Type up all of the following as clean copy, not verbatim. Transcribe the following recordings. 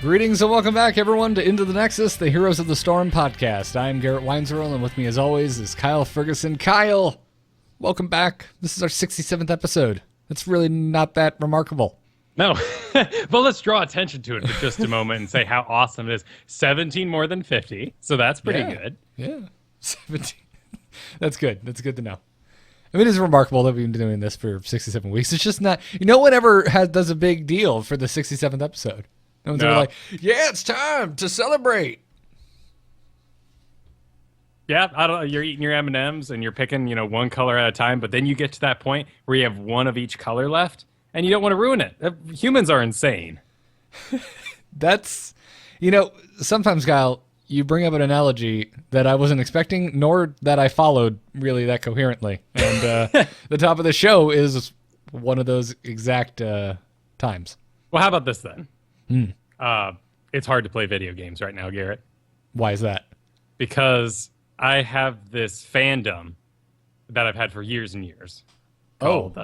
Greetings and welcome back, everyone, to Into the Nexus, the Heroes of the Storm podcast. I am Garrett Weinzerl, and with me, as always, is Kyle Ferguson. Kyle, welcome back. This is our 67th episode. That's really not that remarkable. No, but let's draw attention to it for just a moment and say how awesome it is. 17 more than 50, so that's pretty good. Yeah, 17. That's good. That's good to know. I mean, it is remarkable that we've been doing this for 67 weeks. It's just not, no one ever does a big deal for the 67th episode. No one's ever like, yeah, it's time to celebrate. Yeah, I don't know. You're eating your M&Ms and you're picking, one color at a time, but then you get to that point where you have one of each color left, and you don't want to ruin it. Humans are insane. That's, sometimes, Kyle, you bring up an analogy that I wasn't expecting, nor that I followed really that coherently. And the top of the show is one of those exact times. Well, how about this then? It's hard to play video games right now, Garrett. Why is that? Because I have this fandom that I've had for years and years called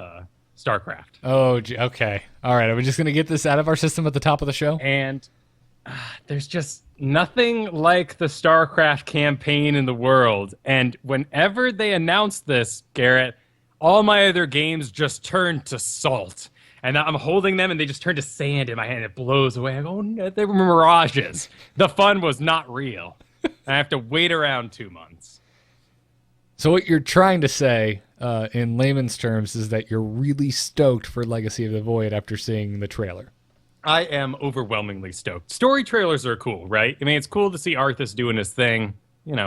Starcraft. Oh, okay. All right. Are we just going to get this out of our system at the top of the show? And there's just nothing like the Starcraft campaign in the world. And whenever they announce this, Garrett, all my other games just turn to salt. And I'm holding them, and they just turn to sand in my hand. It blows away. I go, oh, no, they were mirages. The fun was not real. I have to wait around 2 months. So what you're trying to say, in layman's terms, is that you're really stoked for Legacy of the Void after seeing the trailer. I am overwhelmingly stoked. Story trailers are cool, right? I mean, it's cool to see Arthas doing his thing.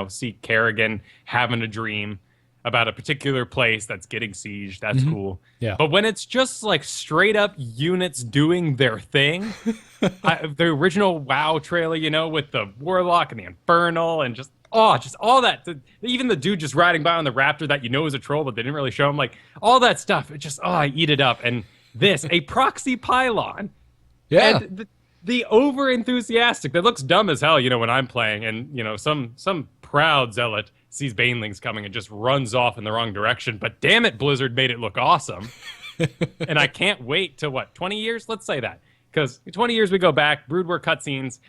See Kerrigan having a dream about a particular place that's getting sieged. That's cool. Yeah. But when it's just like straight up units doing their thing, the original WoW trailer, with the Warlock and the Infernal and just all that. Even the dude just riding by on the Raptor that is a troll, but they didn't really show him. Like, all that stuff. It just, I eat it up. And this, a proxy pylon. Yeah. And the over-enthusiastic, that looks dumb as hell, when I'm playing. And, some proud zealot sees banelings coming and just runs off in the wrong direction. But damn it, Blizzard made it look awesome. And I can't wait to 20 years? Let's say that. Because 20 years we go back, Brood War cutscenes,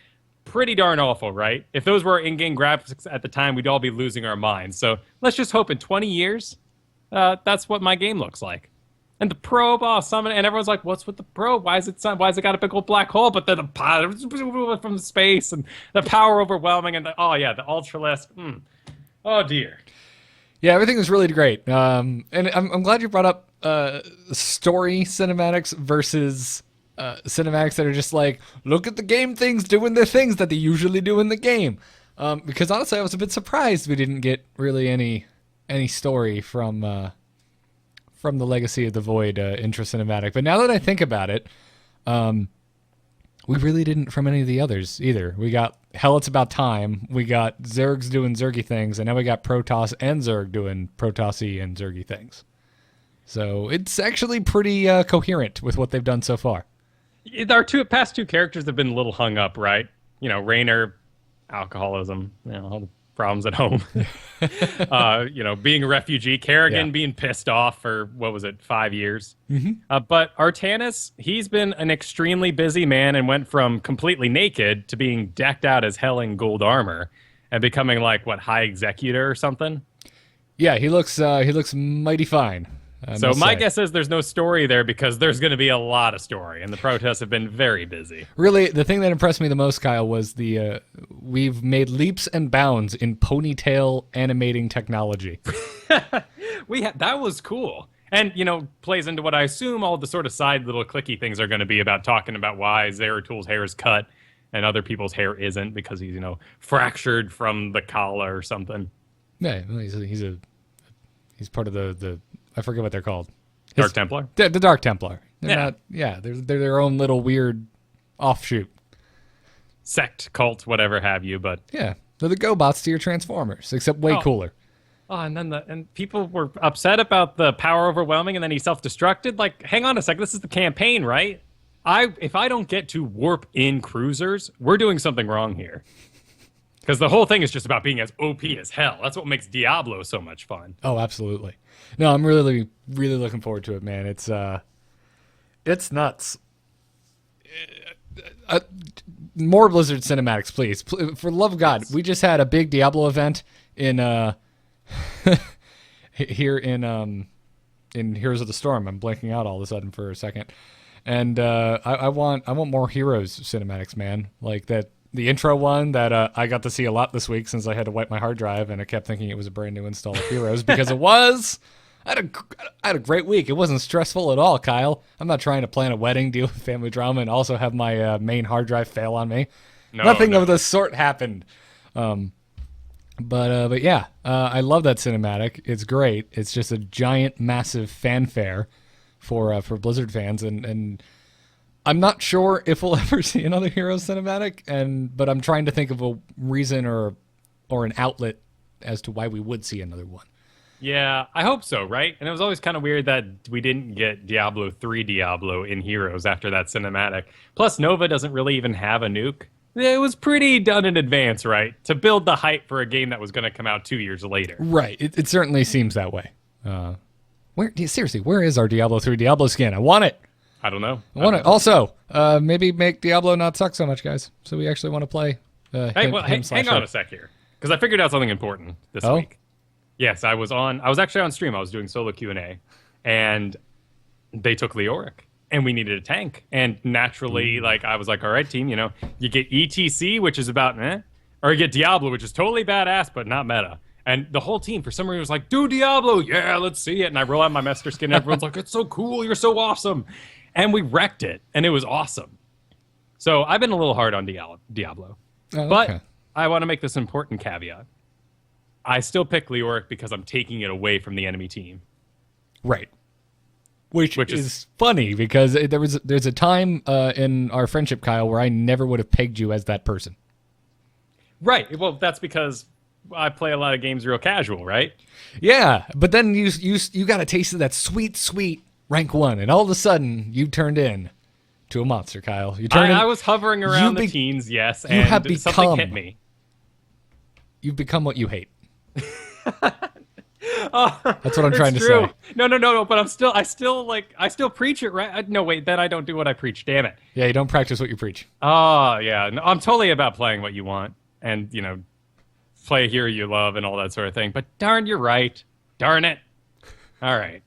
pretty darn awful, right? If those were in-game graphics at the time, we'd all be losing our minds. So let's just hope in 20 years, that's what my game looks like. And the probe, summon, and everyone's like, what's with the probe? Why is it got a big old black hole? But then the from space and the power overwhelming and the Ultralisk. Oh, dear. Yeah, everything was really great. And I'm glad you brought up story cinematics versus cinematics that are just like, look at the game things doing the things that they usually do in the game. Because honestly, I was a bit surprised we didn't get really any story from the Legacy of the Void intro cinematic. But now that I think about it, we really didn't from any of the others either. We got Hell It's About Time, we got Zergs doing Zergy things, and now we got Protoss and Zerg doing Protossy and Zergy things. So it's actually pretty coherent with what they've done so far. Our past two characters have been a little hung up, right? Raynor, alcoholism, all the problems at home. Being a refugee, Kerrigan being pissed off for, 5 years? But Artanis, he's been an extremely busy man and went from completely naked to being decked out as hell in gold armor and becoming high executor or something? Yeah, he looks mighty fine. So my guess is there's no story there because there's going to be a lot of story, and the protests have been very busy. Really, the thing that impressed me the most, Kyle, was we've made leaps and bounds in ponytail animating technology. That was cool. And, plays into what I assume all the sort of side little clicky things are going to be about talking about why Zeratul hair is cut and other people's hair isn't because he's, fractured from the Kala or something. Yeah, he's part of the I forget what they're called. Dark Templar? The Dark Templar. They're they're their own little weird offshoot. Sect, cult, whatever have you, but... Yeah, they're the GoBots to your Transformers, except way cooler. Oh, and people were upset about the power overwhelming and then he self-destructed? Like, hang on a sec, this is the campaign, right? If I don't get to warp in cruisers, we're doing something wrong here. Because the whole thing is just about being as OP as hell. That's what makes Diablo so much fun. Oh, absolutely. No, I'm really, really looking forward to it, man. It's nuts. more Blizzard cinematics, please. For the love of God, we just had a big Diablo event in here in Heroes of the Storm. I'm blanking out all of a sudden for a second, and I want more Heroes cinematics, man. Like that the intro one that I got to see a lot this week since I had to wipe my hard drive, and I kept thinking it was a brand new install of Heroes because it was. I had a great week. It wasn't stressful at all, Kyle. I'm not trying to plan a wedding, deal with family drama, and also have my main hard drive fail on me. Nothing of the sort happened. But yeah, I love that cinematic. It's great. It's just a giant, massive fanfare for Blizzard fans, and I'm not sure if we'll ever see another Heroes cinematic. But I'm trying to think of a reason or an outlet as to why we would see another one. Yeah, I hope so, right? And it was always kind of weird that we didn't get Diablo 3 Diablo in Heroes after that cinematic. Plus, Nova doesn't really even have a nuke. It was pretty done in advance, right? To build the hype for a game that was going to come out 2 years later. Right. It certainly seems that way. Seriously, where is our Diablo 3 Diablo skin? I want it. I don't know. I want it. Also, maybe make Diablo not suck so much, guys. So we actually want to play hang on a sec here. Because I figured out something important this week. Yes, I was actually on stream. I was doing solo Q&A, and they took Leoric, and we needed a tank. And naturally, I was like, all right, team, you get ETC, which is about or you get Diablo, which is totally badass, but not meta. And the whole team, for some reason, was like, do Diablo. Yeah, let's see it. And I roll out my master skin, and everyone's like, it's so cool. You're so awesome. And we wrecked it, and it was awesome. So I've been a little hard on Diablo. But I want to make this important caveat. I still pick Leoric because I'm taking it away from the enemy team. Right. Which is funny because there's a time in our friendship, Kyle, where I never would have pegged you as that person. Right. Well, that's because I play a lot of games real casual, right? Yeah, but then you got a taste of that sweet rank 1, and all of a sudden you turned in to a monster, Kyle. I was hovering around the teens, yes, and something hit me. You've become what you hate. That's what I'm trying to say. No, but I still preach it, right? No, wait, then I don't do what I preach, damn it. Yeah, you don't practice what you preach. Oh, yeah. No, I'm totally about playing what you want and, play a hero you love and all that sort of thing. But darn, you're right. Darn it. All right.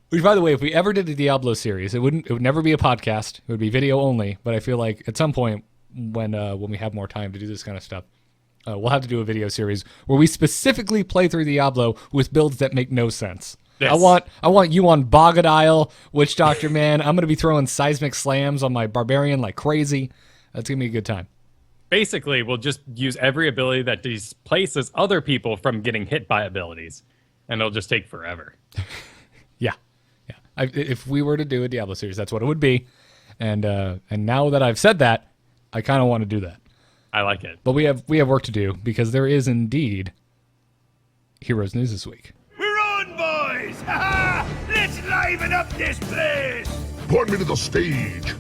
Which, by the way, if we ever did a Diablo series, it would never be a podcast. It would be video only. But I feel like at some point when we have more time to do this kind of stuff, we'll have to do a video series where we specifically play through Diablo with builds that make no sense. Yes. I want you on Bogadile, Witch Doctor Man. I'm going to be throwing seismic slams on my Barbarian like crazy. That's going to be a good time. Basically, we'll just use every ability that displaces other people from getting hit by abilities, and it'll just take forever. Yeah. If we were to do a Diablo series, that's what it would be. And now that I've said that, I kind of want to do that. I like it. But we have work to do because there is indeed Heroes news this week. We're on, boys! Ha ha! Let's liven up this place! Point me to the stage.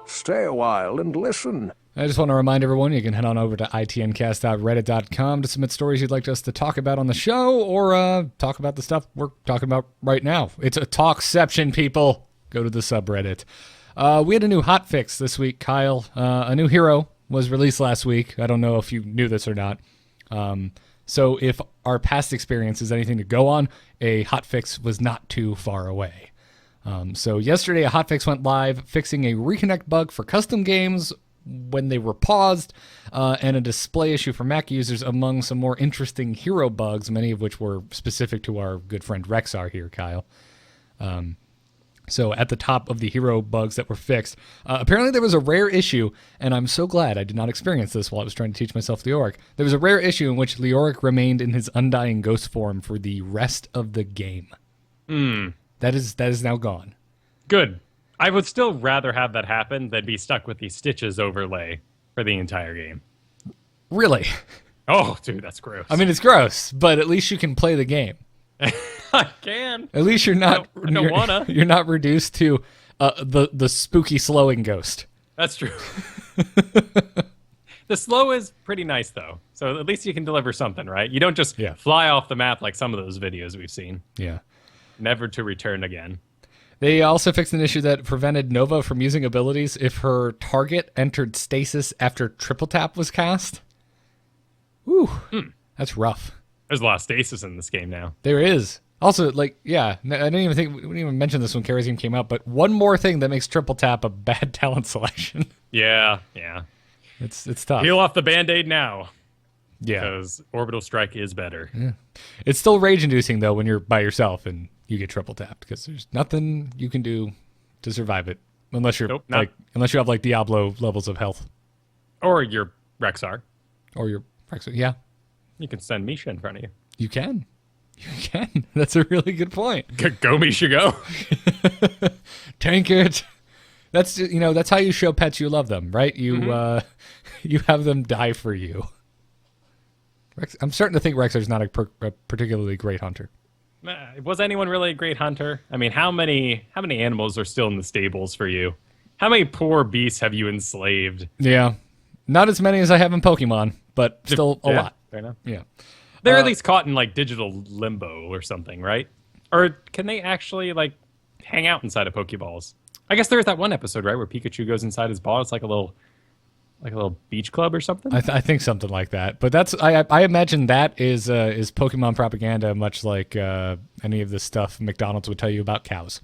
Stay a while and listen. I just want to remind everyone you can head on over to itncast.reddit.com to submit stories you'd like us to talk about on the show or talk about the stuff we're talking about right now. It's a talkception, people. Go to the subreddit. We had a new hotfix this week, Kyle. A new hero was released last week. I don't know if you knew this or not. So if our past experience is anything to go on, a hotfix was not too far away. So yesterday, a hotfix went live, fixing a reconnect bug for custom games when they were paused, and a display issue for Mac users, among some more interesting hero bugs, many of which were specific to our good friend Rexxar here, Kyle. So at the top of the hero bugs that were fixed, apparently there was a rare issue, and I'm so glad I did not experience this while I was trying to teach myself Leoric. There was a rare issue in which Leoric remained in his undying ghost form for the rest of the game. That is now gone. Good. I would still rather have that happen than be stuck with the Stitches overlay for the entire game. Really? Oh, dude, that's gross. I mean, it's gross, but at least you can play the game. I can. At least you're not. I don't wanna. You're not reduced to the spooky slowing ghost. That's true. The slow is pretty nice though, so at least you can deliver something, right? You don't just fly off the map like some of those videos we've seen. Yeah. Never to return again. They also fixed an issue that prevented Nova from using abilities if her target entered stasis after triple tap was cast. Ooh, that's rough. There's a lot of stasis in this game now. There is. Also, like, yeah, I didn't even mention this when Kerosene came out, but one more thing that makes triple tap a bad talent selection. Yeah. It's tough. Peel off the Band-Aid now. Yeah. Because Orbital Strike is better. Yeah. It's still rage-inducing, though, when you're by yourself and you get triple tapped, because there's nothing you can do to survive it, unless you're unless you have like Diablo levels of health. Or your Rexxar. Or your Rexxar, yeah. You can send Misha in front of you. You can. That's a really good point. Go, Misha, go. Tank it. That's how you show pets you love them, right? You you have them die for you. I'm starting to think Rexxar's not a particularly great hunter. Was anyone really a great hunter? I mean, how many animals are still in the stables for you? How many poor beasts have you enslaved? Yeah. Not as many as I have in Pokemon, but still a lot. Fair enough. Yeah. They're at least caught in like digital limbo or something, right? Or can they actually like hang out inside of Pokeballs? I guess there's that one episode, right, where Pikachu goes inside his ball. It's like a little beach club or something. I think something like that. But that's I imagine that is Pokemon propaganda, much like any of the stuff McDonald's would tell you about cows.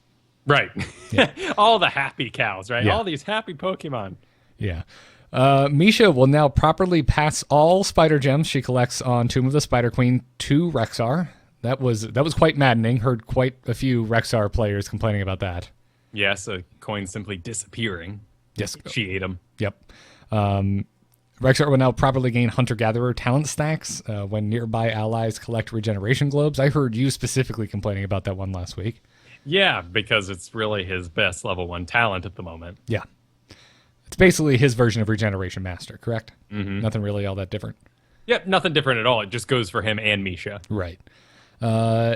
Right. Yeah. All the happy cows, right? Yeah. All these happy Pokemon. Yeah. Misha will now properly pass all spider gems she collects on Tomb of the Spider Queen to Rexxar. That was quite maddening. Heard quite a few Rexxar players complaining about that. Yes, a coin simply disappearing. Yes. She ate them. Yep. Rexxar will now properly gain Hunter-Gatherer talent stacks when nearby allies collect regeneration globes. I heard you specifically complaining about that one last week. Yeah, because it's really his best level 1 talent at the moment. Yeah. It's basically his version of Regeneration Master, correct? Mm-hmm. Nothing really all that different. Yep, nothing different at all. It just goes for him and Misha. Right.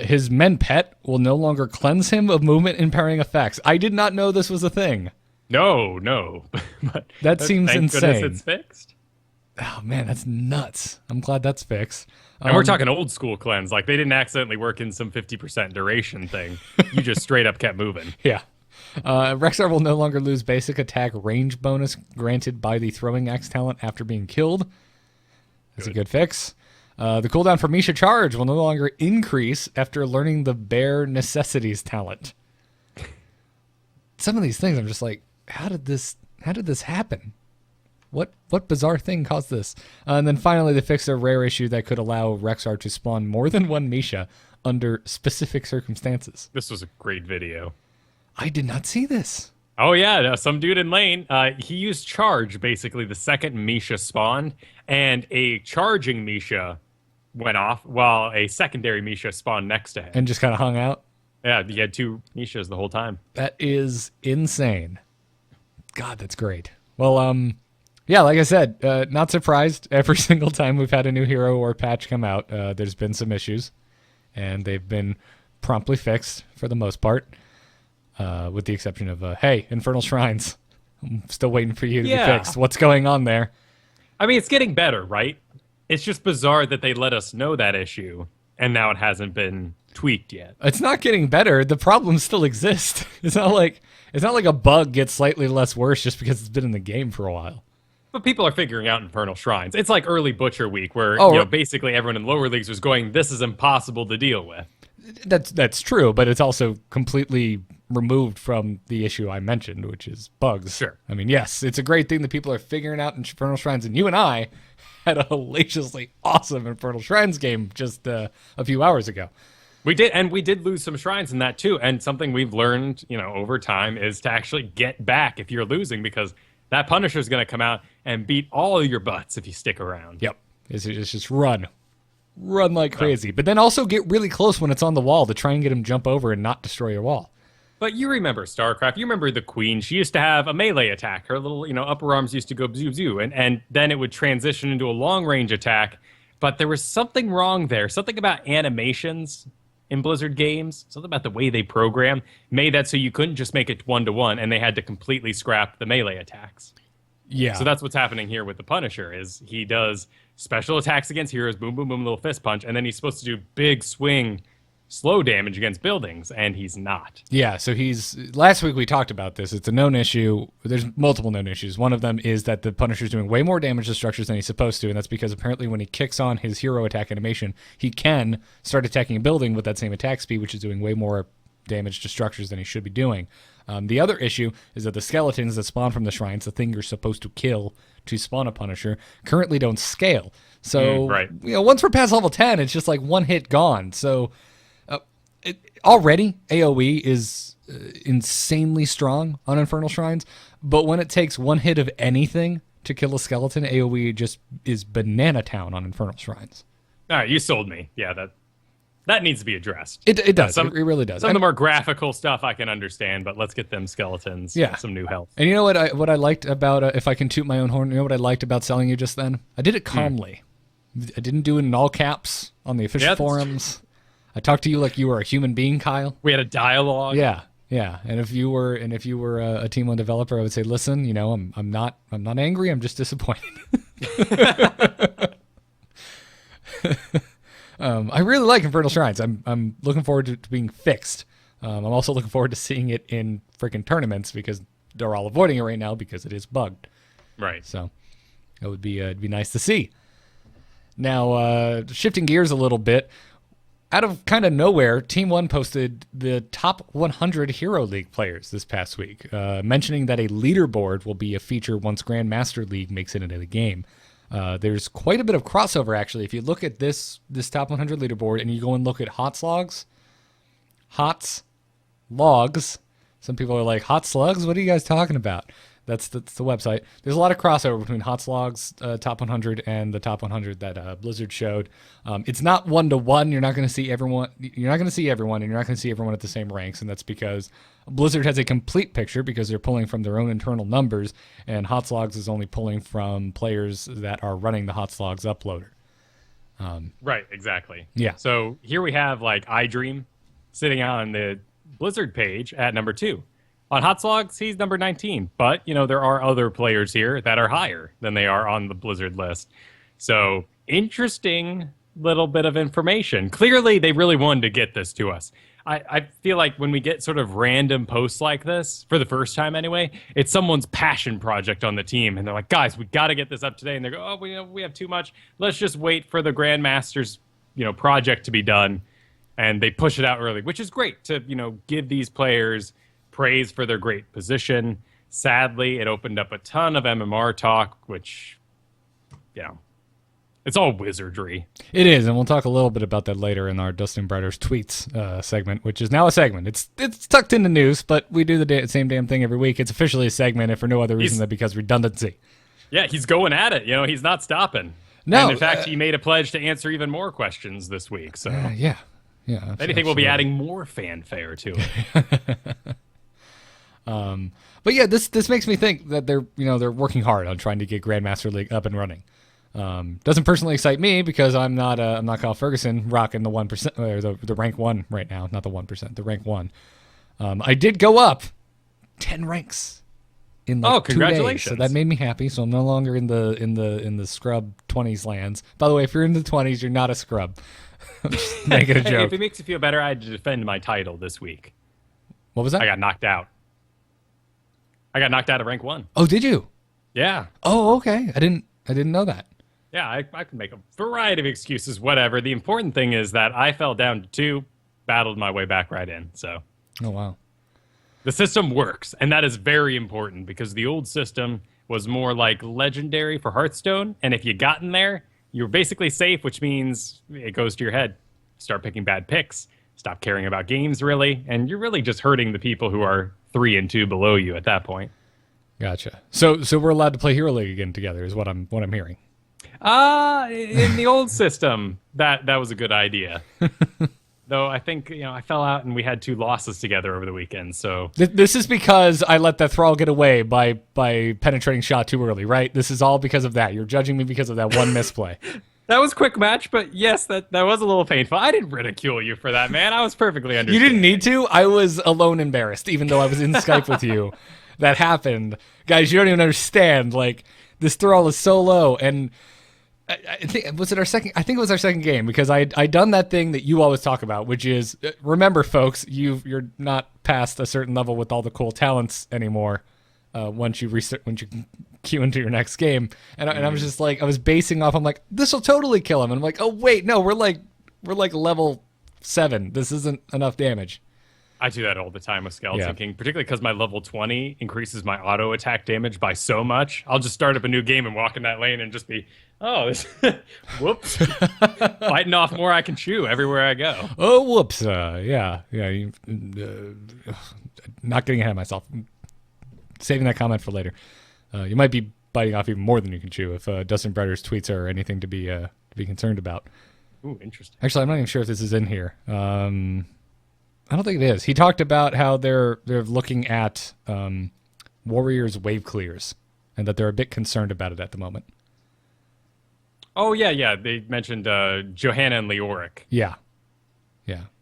His men pet will no longer cleanse him of movement impairing effects. I did not know this was a thing. No. But that seems thank insane. Goodness it's fixed. Oh, man, that's nuts. I'm glad that's fixed. And we're talking old school cleanse. Like, they didn't accidentally work in some 50% duration thing. You just straight up kept moving. Yeah. Rexxar will no longer lose basic attack range bonus granted by the throwing axe talent after being killed. That's a good fix. The cooldown for Misha Charge will no longer increase after learning the Bear Necessities talent. Some of these things I'm just like, how did this happen? What bizarre thing caused this? And then finally they fixed a rare issue that could allow Rexxar to spawn more than one Misha under specific circumstances. This was a great video. I did not see this. Oh, yeah. Some dude in lane, he used Charge, basically, the second Misha spawned, and a charging Misha went off while a secondary Misha spawned next to him. And just kind of hung out? Yeah, he had 2 Mishas the whole time. That is insane. God, that's great. Well, yeah, like I said, not surprised. Every single time we've had a new hero or patch come out, there's been some issues, and they've been promptly fixed for the most part. With the exception of, hey, Infernal Shrines. I'm still waiting for you to be fixed. What's going on there? I mean, it's getting better, right? It's just bizarre that they let us know that issue, and now it hasn't been tweaked yet. It's not getting better. The problems still exist. It's not like a bug gets slightly less worse just because it's been in the game for a while. But people are figuring out Infernal Shrines. It's like early Butcher Week, where basically everyone in lower leagues was going, this is impossible to deal with. That's true, but it's also completely removed from the issue I mentioned, which is bugs. Sure. I mean, yes, it's a great thing that people are figuring out Infernal Shrines, and you and I had a hellaciously awesome Infernal Shrines game just a few hours ago. We did lose some shrines in that too, and something we've learned, over time is to actually get back if you're losing, because that Punisher's going to come out and beat all of your butts if you stick around. Yep. It's just run like crazy, but then also get really close when it's on the wall to try and get him jump over and not destroy your wall. But you remember Starcraft. You remember the Queen. She used to have a melee attack. Her little, upper arms used to go zoo, and then it would transition into a long-range attack. But there was something wrong there. Something about animations in Blizzard games, something about the way they program, made that so you couldn't just make it 1-to-1, and they had to completely scrap the melee attacks. Yeah. So that's what's happening here with the Punisher, is he does special attacks against heroes, boom, boom, boom, little fist punch, and then he's supposed to do big swing slow damage against buildings, and he's not. Yeah, so last week we talked about this. It's a known issue. There's multiple known issues. One of them is that the Punisher's doing way more damage to structures than he's supposed to, and that's because apparently when he kicks on his hero attack animation, he can start attacking a building with that same attack speed, which is doing way more damage to structures than he should be doing. The other issue is that the skeletons that spawn from the shrines, the thing you're supposed to kill to spawn a Punisher, currently don't scale. So, once we're past level 10, it's just like one hit gone. So, already AoE is insanely strong on Infernal Shrines, but when it takes one hit of anything to kill a skeleton, AoE just is banana town on Infernal Shrines. All right, you sold me. Yeah, that needs to be addressed. It does. It really does. Some of the more graphical stuff I can understand, but let's get them skeletons some new health. And you know what I liked about, if I can toot my own horn, you know what I liked about selling you just then? I did it calmly. I didn't do it in all caps on the official forums. I talked to you like you were a human being, Kyle. We had a dialogue. Yeah. And if you were a Team 1 developer, I would say, listen, I'm not angry. I'm just disappointed. I really like Infernal Shrines. I'm looking forward to being fixed. I'm also looking forward to seeing it in freaking tournaments because they're all avoiding it right now because it is bugged. Right. So it would be nice to see. Now, shifting gears a little bit, out of kind of nowhere, Team 1 posted the top 100 Hero League players this past week, mentioning that a leaderboard will be a feature once Grandmaster League makes it into the game. There's quite a bit of crossover, actually. If you look at this top 100 leaderboard and you go and look at HOTS logs, some people are like, hot slugs? What are you guys talking about? That's the website. There's a lot of crossover between HOTS logs top 100 and the top 100 that Blizzard showed. It's not 1-to-1. You're not going to see everyone. You're not going to see everyone, and you're not going to see everyone at the same ranks, and that's because Blizzard has a complete picture because they're pulling from their own internal numbers, and HOTS logs is only pulling from players that are running the HOTS logs uploader. Right, exactly. Yeah. So here we have like iDream sitting on the Blizzard page at number 2. On HOTS logs, he's number 19. But, there are other players here that are higher than they are on the Blizzard list. So, interesting little bit of information. Clearly, they really wanted to get this to us. I feel like when we get sort of random posts like this, for the first time anyway, it's someone's passion project on the team. And they're like, guys, we got to get this up today. And they go, oh, we have too much. Let's just wait for the Grandmaster's, project to be done. And they push it out early, which is great to, give these players praise for their great position. Sadly, it opened up a ton of MMR talk, which, it's all wizardry. It is, and we'll talk a little bit about that later in our Dustin Browder's tweets segment, which is now a segment. It's tucked into news, but we do the same damn thing every week. It's officially a segment, if for no other reason than because redundancy. Yeah, he's going at it. He's not stopping. No, and in fact, he made a pledge to answer even more questions this week. So yeah. If anything, we'll be adding more fanfare to it. But yeah, this makes me think that they're working hard on trying to get Grandmaster League up and running. Doesn't personally excite me because I'm not Kyle Ferguson rocking the 1% or the rank 1 right now, not the 1%, the rank 1. I did go up 10 ranks in like 2 congratulations. days, so that made me happy. So I'm no longer in the scrub 20s lands. By the way, if you're in the 20s, you're not a scrub. I'm just making a joke. If it makes you feel better, I had to defend my title this week. What was that? I got knocked out. of rank 1. Oh, did you? Yeah. Oh, okay. I didn't know that. Yeah, I can make a variety of excuses, whatever. The important thing is that I fell down to 2, battled my way back right in. So. Oh, wow. The system works, and that is very important because the old system was more like legendary for Hearthstone, and if you got in there, you're basically safe, which means it goes to your head. Start picking bad picks, stop caring about games, really, and you're really just hurting the people who are 3 and 2 below you at that point. Gotcha. So we're allowed to play Hero League again together, is what I'm hearing. In the old system, that was a good idea. Though I think I fell out and we had 2 losses together over the weekend. So this is because I let that thrall get away by penetrating shot too early, right? This is all because of that. You're judging me because of that one misplay. That was quick match, but yes, that was a little painful. I didn't ridicule you for that, man. I was perfectly understanding. You didn't need to. I was alone embarrassed, even though I was in Skype with you. That happened. Guys, you don't even understand. Like, this thrall is so low, and I think was it our second? I think it was our second game because I done that thing that you always talk about, which is remember, folks, you're not past a certain level with all the cool talents anymore. Once you queue into your next game, and I was just like, I was basing off. I'm like, this will totally kill him. And I'm like, oh wait, no, we're like level 7. This isn't enough damage. I do that all the time with Skeleton King, particularly because my level 20 increases my auto attack damage by so much. I'll just start up a new game and walk in that lane and just be, whoops, biting off more I can chew everywhere I go. Oh, whoops. Yeah. Not getting ahead of myself. Saving that comment for later. You might be biting off even more than you can chew if Dustin Browder's tweets are anything to be concerned about. Ooh, interesting. Actually, I'm not even sure if this is in here. I don't think it is. He talked about how they're looking at Warriors wave clears and that they're a bit concerned about it at the moment. Oh, yeah. They mentioned Johanna and Leoric. Yeah.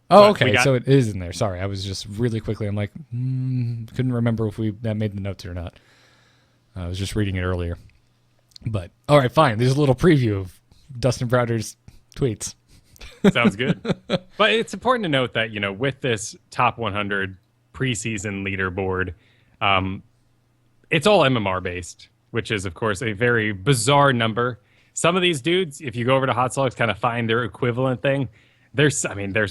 Oh, But okay. So it is in there. Sorry. I was just really quickly, I'm like, couldn't remember if that made the notes or not. I was just reading it earlier. But, all right, fine. There's a little preview of Dustin Browder's tweets. Sounds good. But it's important to note that, with this top 100 preseason leaderboard, it's all MMR based, which is, of course, a very bizarre number. Some of these dudes, if you go over to Hot Slugs, kind of find their equivalent thing. There's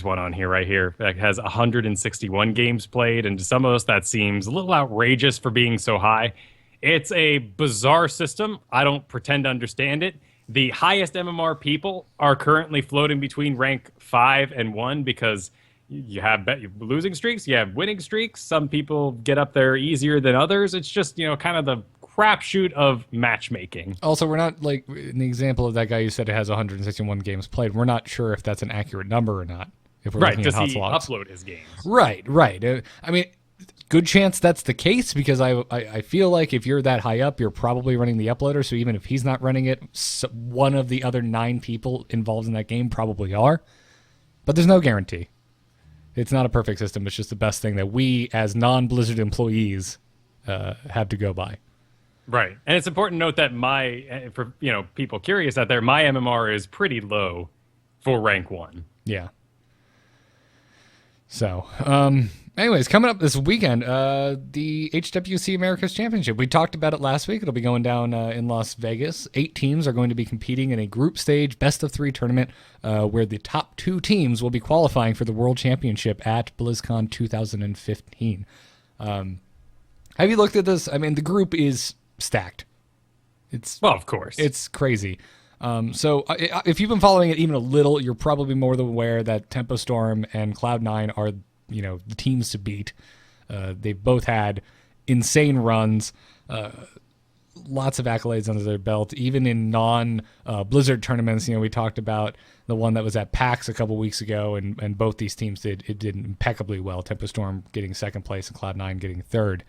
one on here right here that has 161 games played, and to some of us that seems a little outrageous for being so high. It's a bizarre system. I don't pretend to understand it. The highest MMR people are currently floating between rank 5 and 1 because you have losing streaks, you have winning streaks. Some people get up there easier than others. It's just, kind of the crapshoot of matchmaking. Also, we're not, like, in the example of that guy who said it has 161 games played, we're not sure if that's an accurate number or not. If we're looking at Hot Slugs. Does he upload his games? Right. I mean, good chance that's the case because I feel like if you're that high up, you're probably running the uploader. So even if he's not running it, one of the other 9 people involved in that game probably are. But there's no guarantee. It's not a perfect system. It's just the best thing that we, as non-Blizzard employees, have to go by. Right. And it's important to note that for people curious out there, my MMR is pretty low for rank 1. Yeah. So, anyways, coming up this weekend, the HWC America Championship. We talked about it last week. It'll be going down in Las Vegas. 8 teams are going to be competing in a group stage best-of-3 tournament where the top 2 teams will be qualifying for the World Championship at BlizzCon 2015. Have you looked at this? I mean, the group is stacked. Well, of course. It's crazy. So if you've been following it even a little, you're probably more than aware that Tempo Storm and Cloud9 are, the teams to beat. They've both had insane runs, lots of accolades under their belt, even in non-Blizzard tournaments. We talked about the one that was at PAX a couple weeks ago, and both these teams did impeccably well. Tempo Storm getting second place and Cloud9 getting third.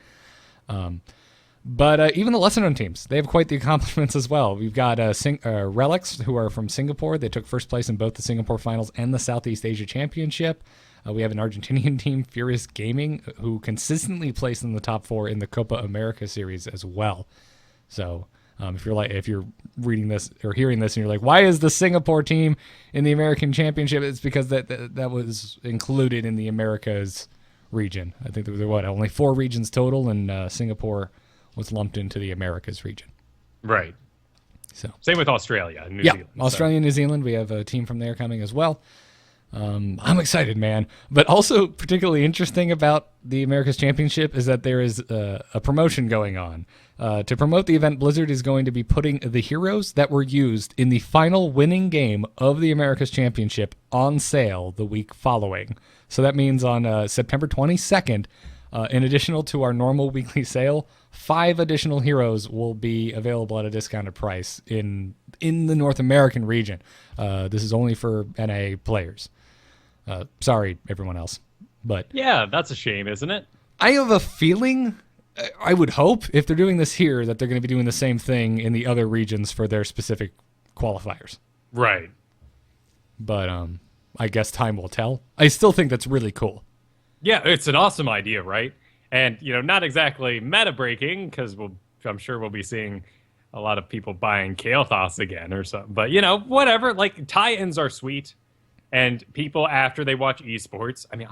But even the lesser-known teams, they have quite the accomplishments as well. We've got Relics, who are from Singapore. They took first place in both the Singapore Finals and the Southeast Asia Championship. We have an Argentinian team, Furious Gaming, who consistently placed in the top 4 in the Copa America series as well. So if you're reading this or hearing this and you're like, why is the Singapore team in the American Championship? It's because that was included in the Americas region. I think there were only 4 regions total, and Singapore was lumped into the Americas region. Right. So same with Australia and New Zealand. Australia and New Zealand. We have a team from there coming as well. I'm excited, man. But also particularly interesting about the America's Championship is that there is a promotion going on. To promote the event, Blizzard is going to be putting the heroes that were used in the final winning game of the America's Championship on sale the week following. So that means on September 22nd, in addition to our normal weekly sale, 5 additional heroes will be available at a discounted price in the North American region. This is only for NA players. Sorry, everyone else. But yeah, that's a shame, isn't it? I have a feeling, I would hope, if they're doing this here, that they're going to be doing the same thing in the other regions for their specific qualifiers. Right. But I guess time will tell. I still think that's really cool. Yeah, it's an awesome idea, right? And, not exactly meta-breaking, because I'm sure we'll be seeing a lot of people buying Kael'thas again or something. But, whatever. Like, tie-ins are sweet. And people, after they watch esports, I mean,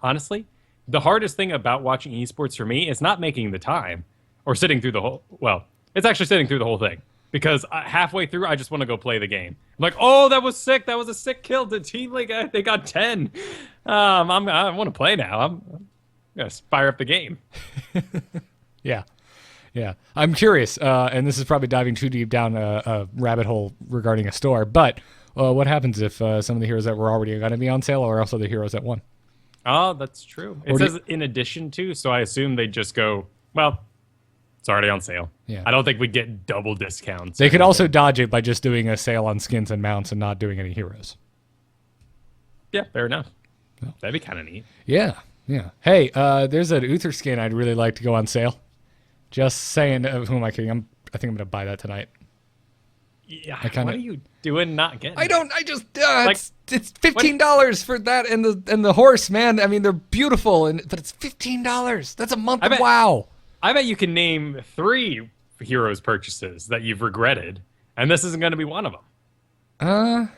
honestly, the hardest thing about watching esports for me is not making the time or sitting through the whole, well, it's actually sitting through the whole thing. Because halfway through, I just want to go play the game. I'm like, oh, that was sick. That was a sick kill. The team league, they got 10. I want to play now. I'm going to fire up the game. Yeah. I'm curious, and this is probably diving too deep down a rabbit hole regarding a store, but what happens if some of the heroes that were already going to be on sale are also the heroes that won? Oh, that's true. It says in addition to, so I assume they just go, well, it's already on sale. Yeah. I don't think we'd get double discounts. They could also dodge it by just doing a sale on skins and mounts and not doing any heroes. Yeah, fair enough. Oh. That'd be kind of neat. Yeah. Hey, there's an Uther skin I'd really like to go on sale. Just saying. Who am I kidding? I think I'm going to buy that tonight. Yeah, what are you doing not getting it's $15 for that and the horse, man. I mean, they're beautiful, but it's $15. That's a month of WoW. I bet you can name 3 heroes purchases that you've regretted, and this isn't going to be one of them.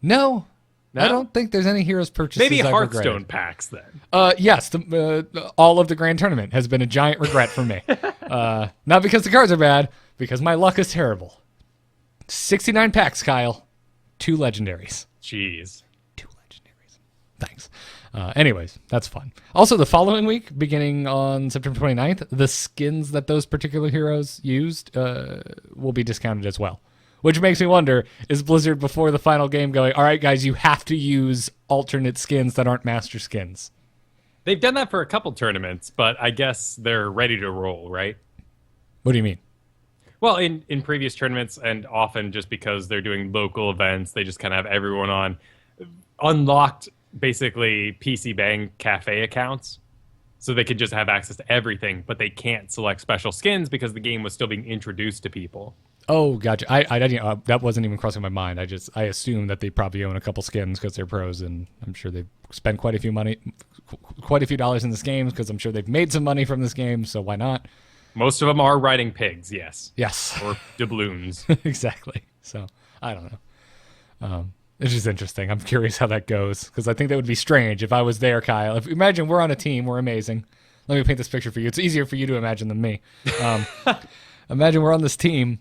No? I don't think there's any heroes purchases. Maybe I've Hearthstone regretted. packs then. Yes, all of the Grand Tournament has been a giant regret for me. Not because the cards are bad, because my luck is terrible. 69 packs, Kyle. 2 legendaries. Jeez. 2 legendaries. Thanks. Anyways, that's fun. Also, the following week, beginning on September 29th, the skins that those particular heroes used will be discounted as well. Which makes me wonder, is Blizzard before the final game going, all right, guys, you have to use alternate skins that aren't master skins? They've done that for a couple tournaments, but I guess they're ready to roll, right? What do you mean? Well, in previous tournaments, and often just because they're doing local events, they just kind of have everyone on unlocked, basically, PC Bang Cafe accounts. So they could just have access to everything, but they can't select special skins because the game was still being introduced to people. Oh, gotcha. I didn't, that wasn't even crossing my mind. I assumed that they probably own a couple skins because they're pros, and I'm sure they've spent quite a few dollars in this game because I'm sure they've made some money from this game. So why not? Most of them are riding pigs, yes. Yes. Or doubloons. Exactly. So I don't know. It's just interesting. I'm curious how that goes because I think that would be strange if I was there, Kyle. Imagine we're on a team, we're amazing. Let me paint this picture for you. It's easier for you to imagine than me. Imagine we're on this team.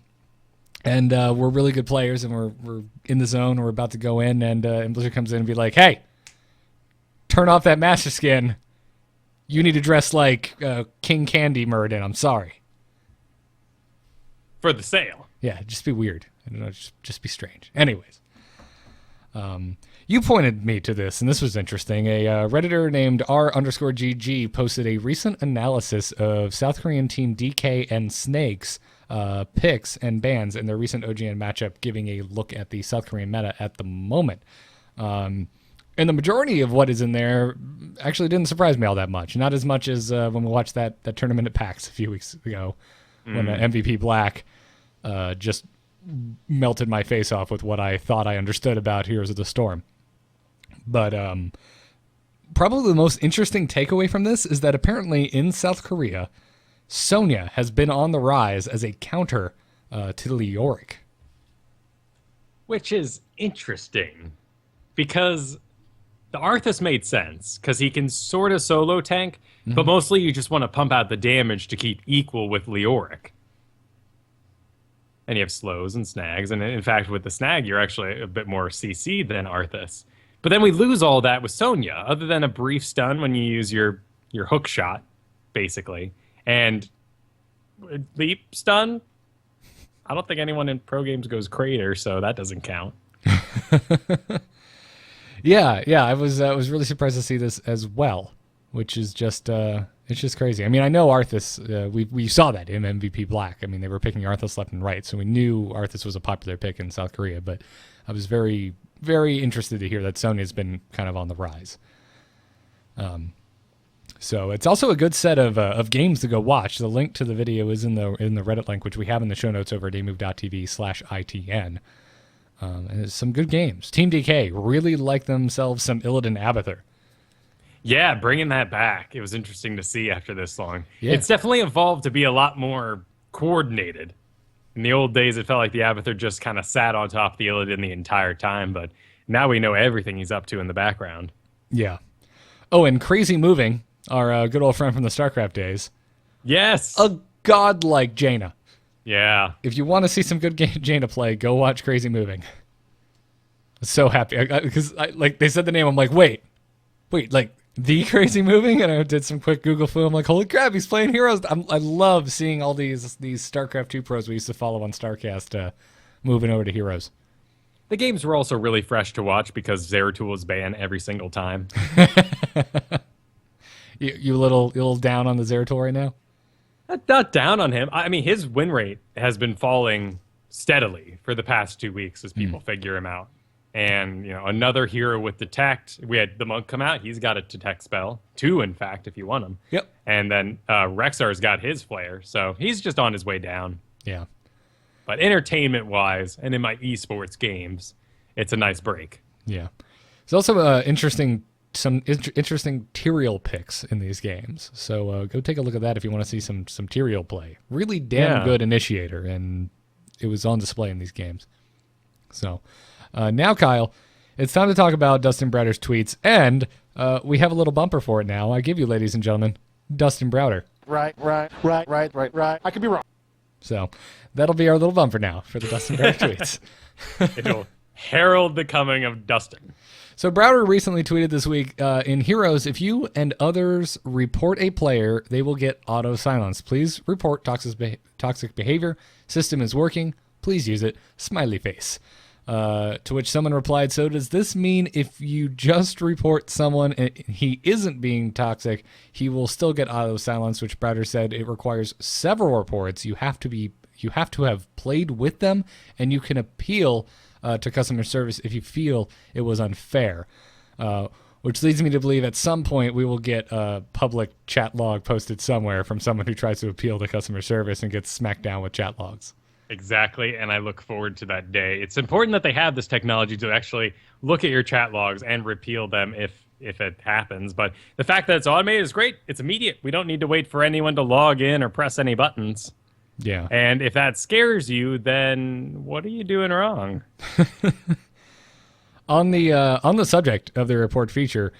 And we're really good players, and we're in the zone. We're about to go in, and Blizzard comes in and be like, "Hey, turn off that master skin. You need to dress like King Candy Muradin. I'm sorry." For the sale. Yeah, just be weird. I don't know, just be strange. Anyways, you pointed me to this, and this was interesting. A Redditor named R_GG posted a recent analysis of South Korean team DK and Snakes. Picks and bans in their recent OGN matchup, giving a look at the South Korean meta at the moment. And the majority of what is in there actually didn't surprise me all that much. Not as much as when we watched that tournament at PAX a few weeks ago when MVP Black just melted my face off with what I thought I understood about Heroes of the Storm. But probably the most interesting takeaway from this is that apparently in South Korea, Sonya has been on the rise as a counter to Leoric. Which is interesting, because the Arthas made sense, because he can sort of solo tank, but mostly you just want to pump out the damage to keep equal with Leoric. And you have slows and snags, and in fact with the snag you're actually a bit more CC than Arthas. But then we lose all that with Sonya, other than a brief stun when you use your hook shot, basically. And leap stun, I don't think anyone in pro games goes Crater, so that doesn't count. Yeah, I was really surprised to see this as well, which is just it's just crazy. I mean, I know Arthas. We saw that in MVP Black. I mean, they were picking Arthas left and right, so we knew Arthas was a popular pick in South Korea. But I was very, very interested to hear that Sonya's been kind of on the rise. So it's also a good set of games to go watch. The link to the video is in the Reddit link, which we have in the show notes over at amove.tv/ITN. And it's some good games. Team DK really like themselves some Illidan Abathur. Yeah, bringing that back. It was interesting to see after this long. Yeah. It's definitely evolved to be a lot more coordinated In the old days, it felt like the Abathur just kind of sat on top of the Illidan the entire time, but now we know everything he's up to in the background. Yeah. Oh, and Crazy Moving, our good old friend from the Starcraft days. Yes! A godlike Jaina. Yeah. If you want to see some good Jaina play, go watch Crazy Moving. So happy. Because like they said the name, I'm like, wait, like the Crazy Moving? And I did some quick Google foo. I'm like, holy crap, he's playing Heroes. I love seeing all these StarCraft 2 pros we used to follow on StarCast moving over to Heroes. The games were also really fresh to watch because Zeratul was banned every single time. You a little down on the Zeratul right now? Not down on him. I mean, his win rate has been falling steadily for the past 2 weeks as people figure him out. And, another hero with Detect. We had the Monk come out. He's got a Detect spell. 2, in fact, if you want him. Yep. And then Rexxar's got his Flare. So he's just on his way down. Yeah. But entertainment-wise, and in my esports games, it's a nice break. Yeah. There's also some interesting Tyrael picks in these games. So go take a look at that if you want to see some Tyrael play. Really damn good initiator, and it was on display in these games. So now, Kyle, it's time to talk about Dustin Browder's tweets, and we have a little bumper for it now. I give you, ladies and gentlemen, Dustin Browder. Right. I could be wrong. So that'll be our little bumper now for the Dustin Browder tweets. It'll herald the coming of Dustin. So Browder recently tweeted this week, in Heroes, if you and others report a player, they will get auto-silence. Please report toxic behavior. System is working. Please use it. Smiley face. To which someone replied, so does this mean if you just report someone and he isn't being toxic, he will still get auto-silence, which Browder said it requires several reports. You have to have played with them, and you can appeal to customer service if you feel it was unfair, which leads me to believe at some point we will get a public chat log posted somewhere from someone who tries to appeal to customer service and gets smacked down with chat logs. Exactly, and I look forward to that day. It's important that they have this technology to actually look at your chat logs and repeal them if it happens. But the fact that it's automated is great. It's immediate. We don't need to wait for anyone to log in or press any buttons. Yeah. And if that scares you, then what are you doing wrong? On the subject of the report feature,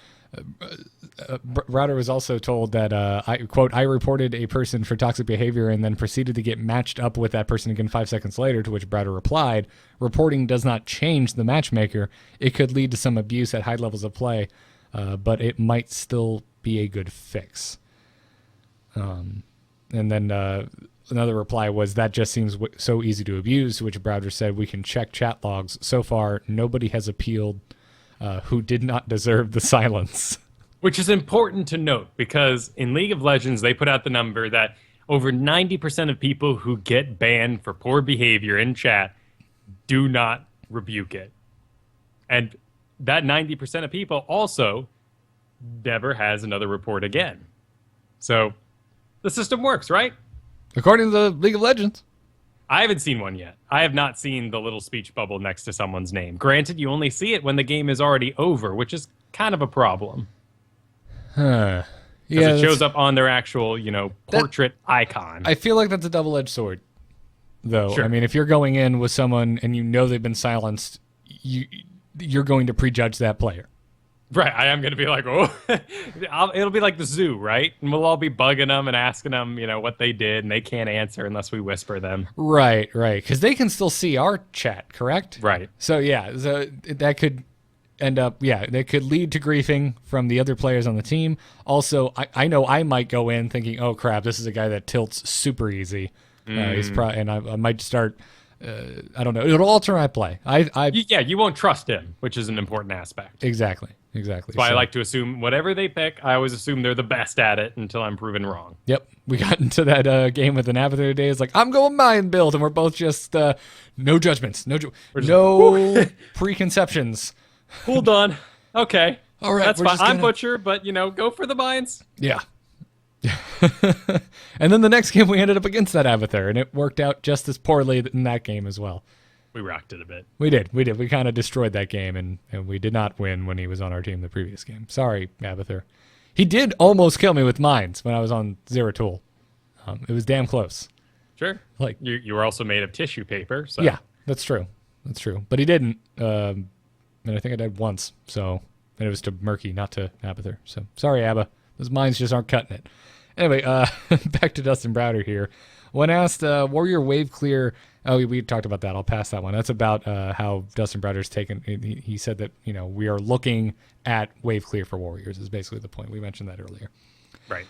Browder was also told that, I reported a person for toxic behavior and then proceeded to get matched up with that person again 5 seconds later, to which Browder replied, reporting does not change the matchmaker. It could lead to some abuse at high levels of play, but it might still be a good fix. And then another reply was, that just seems so easy to abuse, to which Browder said, we can check chat logs. So far, nobody has appealed who did not deserve the silence. Which is important to note, because in League of Legends, they put out the number that over 90% of people who get banned for poor behavior in chat do not rebuke it. And that 90% of people also never has another report again. So the system works, right? According to the League of Legends. I haven't seen one yet. I have not seen the little speech bubble next to someone's name. Granted, you only see it when the game is already over, which is kind of a problem. Yeah, because it shows up on their actual, portrait icon. I feel like that's a double-edged sword, though. Sure. I mean, if you're going in with someone and you know they've been silenced, you're going to prejudge that player. Right, I am going to be like, oh, it'll be like the zoo, right? And we'll all be bugging them and asking them, what they did, and they can't answer unless we whisper them. Right, because they can still see our chat, correct? Right. So that could end up, that could lead to griefing from the other players on the team. Also, I know I might go in thinking, oh crap, this is a guy that tilts super easy. And I might start, I don't know, it'll alter my play. You won't trust him, which is an important aspect. Exactly. That's why I like to assume whatever they pick, I always assume they're the best at it until I'm proven wrong. Yep. We got into that game with an Abathur today. It's like, I'm going mine build, and we're both just no judgments, no preconceptions. Cool, done. Okay. All right. That's fine. I'm Butcher, but, go for the mines. Yeah. And then the next game we ended up against that Abathur, and it worked out just as poorly in that game as well. We rocked it a bit. We did. We kind of destroyed that game, and we did not win when he was on our team the previous game. Sorry, Abathur. He did almost kill me with mines when I was on Zeratul. It was damn close. Sure. Like, you were also made of tissue paper. So. yeah, that's true. That's true. But he didn't. And I think I died once. So, and it was to Murky, not to Abathur. So, sorry, Abba. Those mines just aren't cutting it. Anyway, back to Dustin Browder here. When asked, Warrior wave clear, we talked about that. I'll pass that one. That's about how Dustin Browder's taken. He said that, we are looking at wave clear for Warriors is basically the point. We mentioned that earlier. Right.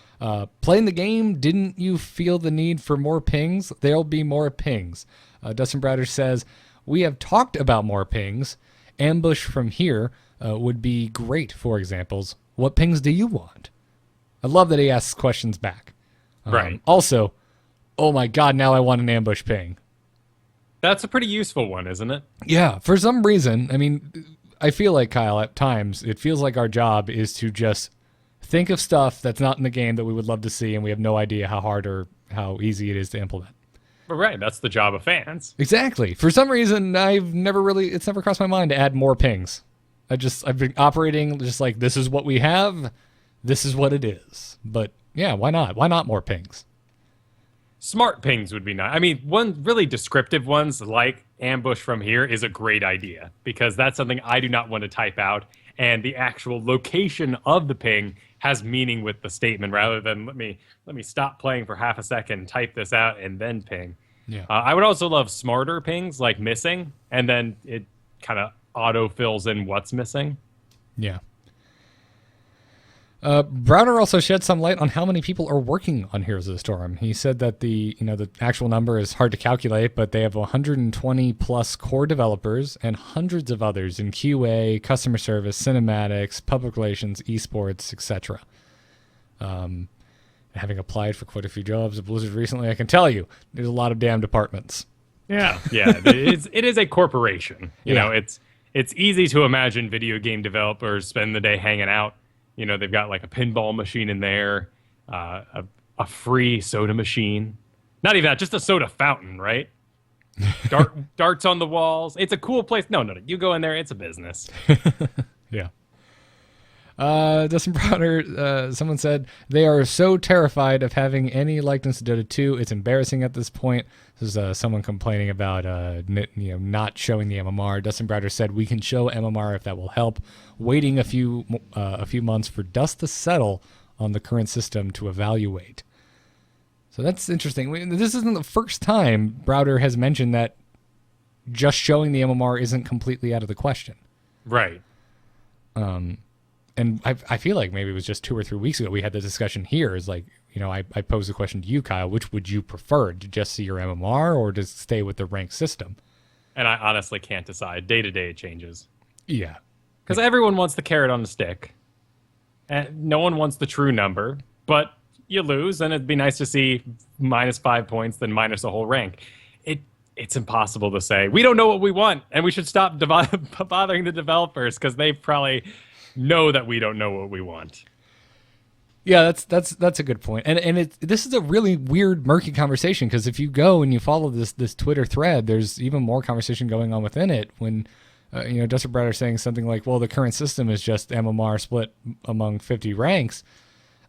Playing the game, didn't you feel the need for more pings? There'll be more pings. Dustin Browder says, we have talked about more pings. Ambush from here would be great, for examples. What pings do you want? I love that he asks questions back. Right. Also, oh my God, now I want an ambush ping. That's a pretty useful one, isn't it? Yeah, for some reason, I feel like, Kyle, at times, it feels like our job is to just think of stuff that's not in the game that we would love to see, and we have no idea how hard or how easy it is to implement. Right, that's the job of fans. Exactly. For some reason, it's never crossed my mind to add more pings. I've been operating just like, this is what we have, this is what it is. But yeah, why not? Why not more pings? Smart pings would be nice. One really descriptive ones like ambush from here is a great idea because that's something I do not want to type out, and the actual location of the ping has meaning with the statement rather than let me stop playing for half a second, type this out, and then ping. Yeah. I would also love smarter pings like missing, and then it kind of auto fills in what's missing. Yeah. Browder also shed some light on how many people are working on Heroes of the Storm. He said that the actual number is hard to calculate, but they have 120 plus core developers and hundreds of others in QA, customer service, cinematics, public relations, esports, etc. Having applied for quite a few jobs at Blizzard recently, I can tell you there's a lot of damn departments. Yeah, it is a corporation. You know, it's easy to imagine video game developers spend the day hanging out. They've got like a pinball machine in there, a free soda machine. Not even that, just a soda fountain, right? Darts on the walls. It's a cool place. No. You go in there, it's a business. Yeah. Dustin Browder, someone said, they are so terrified of having any likeness to Dota 2. It's embarrassing at this point. This is someone complaining about not showing the MMR. Dustin Browder said, we can show MMR if that will help. Waiting a few months for dust to settle on the current system to evaluate. So that's interesting. This isn't the first time Browder has mentioned that just showing the MMR isn't completely out of the question. Right. And I feel like maybe it was just 2 or 3 weeks ago we had the discussion here. Is like, I posed the question to you, Kyle, which would you prefer, to just see your MMR or to stay with the ranked system? And I honestly can't decide. Day to day it changes. Yeah. Because everyone wants the carrot on the stick. And no one wants the true number, but you lose, and it'd be nice to see -5 points than minus a whole rank. It's impossible to say. We don't know what we want, and we should stop bothering the developers because they probably know that we don't know what we want. Yeah, that's a good point. And this is a really weird, murky conversation because if you go and you follow this Twitter thread, there's even more conversation going on within it when Dustin Browder saying something like, well, the current system is just MMR split among 50 ranks.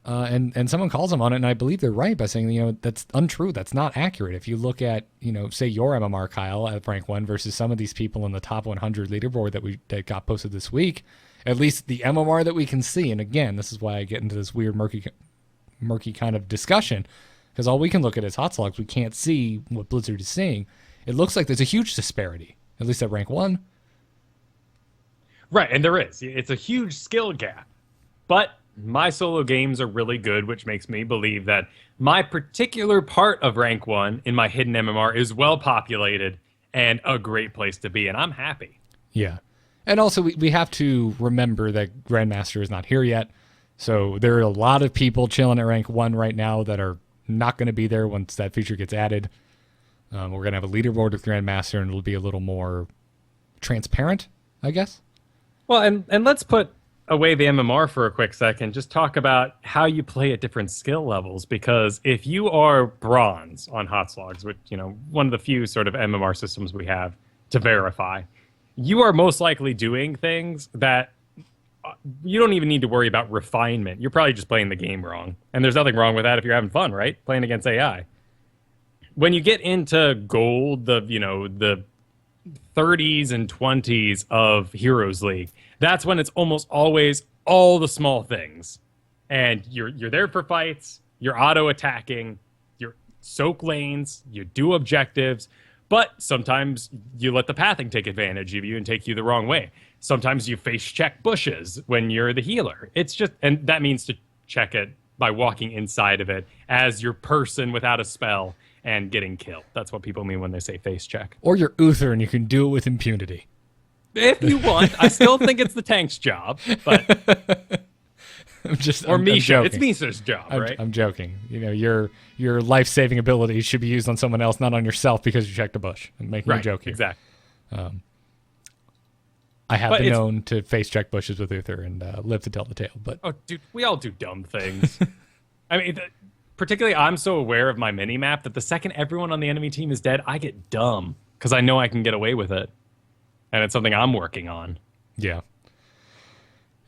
And someone calls them on it, and I believe they're right by saying, that's untrue. That's not accurate. If you look at, say your MMR, Kyle, at rank 1 versus some of these people in the top 100 leaderboard that got posted this week, at least the MMR that we can see, and again, this is why I get into this weird murky kind of discussion, because all we can look at is hot slogs. We can't see what Blizzard is seeing. It looks like there's a huge disparity, at least at rank 1. Right, and there is. It's a huge skill gap. But my solo games are really good, which makes me believe that my particular part of rank 1 in my hidden MMR is well populated and a great place to be, and I'm happy. Yeah. And also, we have to remember that Grandmaster is not here yet. So there are a lot of people chilling at rank 1 right now that are not going to be there once that feature gets added. We're going to have a leaderboard with Grandmaster, and it'll be a little more transparent, I guess. Well, and let's put away the MMR for a quick second. Just talk about how you play at different skill levels. Because if you are bronze on Hot Slogs, which, one of the few sort of MMR systems we have to verify, you are most likely doing things that you don't even need to worry about refinement. You're probably just playing the game wrong. And there's nothing wrong with that if you're having fun, right? Playing against AI. when you get into gold, the 30s and 20s of Heroes League, that's when it's almost always all the small things. And you're there for fights, you're auto-attacking, you're soak lanes, you do objectives, but sometimes you let the pathing take advantage of you and take you the wrong way. Sometimes you face check bushes when you're the healer. It's just, and that means to check it by walking inside of it as your person without a spell and getting killed. That's what people mean when they say face check. Or you're Uther and you can do it with impunity. If you want. I still think it's the tank's job, but I'm Misha. It's Misha's job, right? I'm joking. Your life-saving abilities should be used on someone else, not on yourself because you checked a bush. I'm making a joke here. Exactly. I have been known to face check bushes with Uther and live to tell the tale. But dude, we all do dumb things. I mean, particularly, I'm so aware of my mini-map that the second everyone on the enemy team is dead, I get dumb because I know I can get away with it. And it's something I'm working on. Yeah.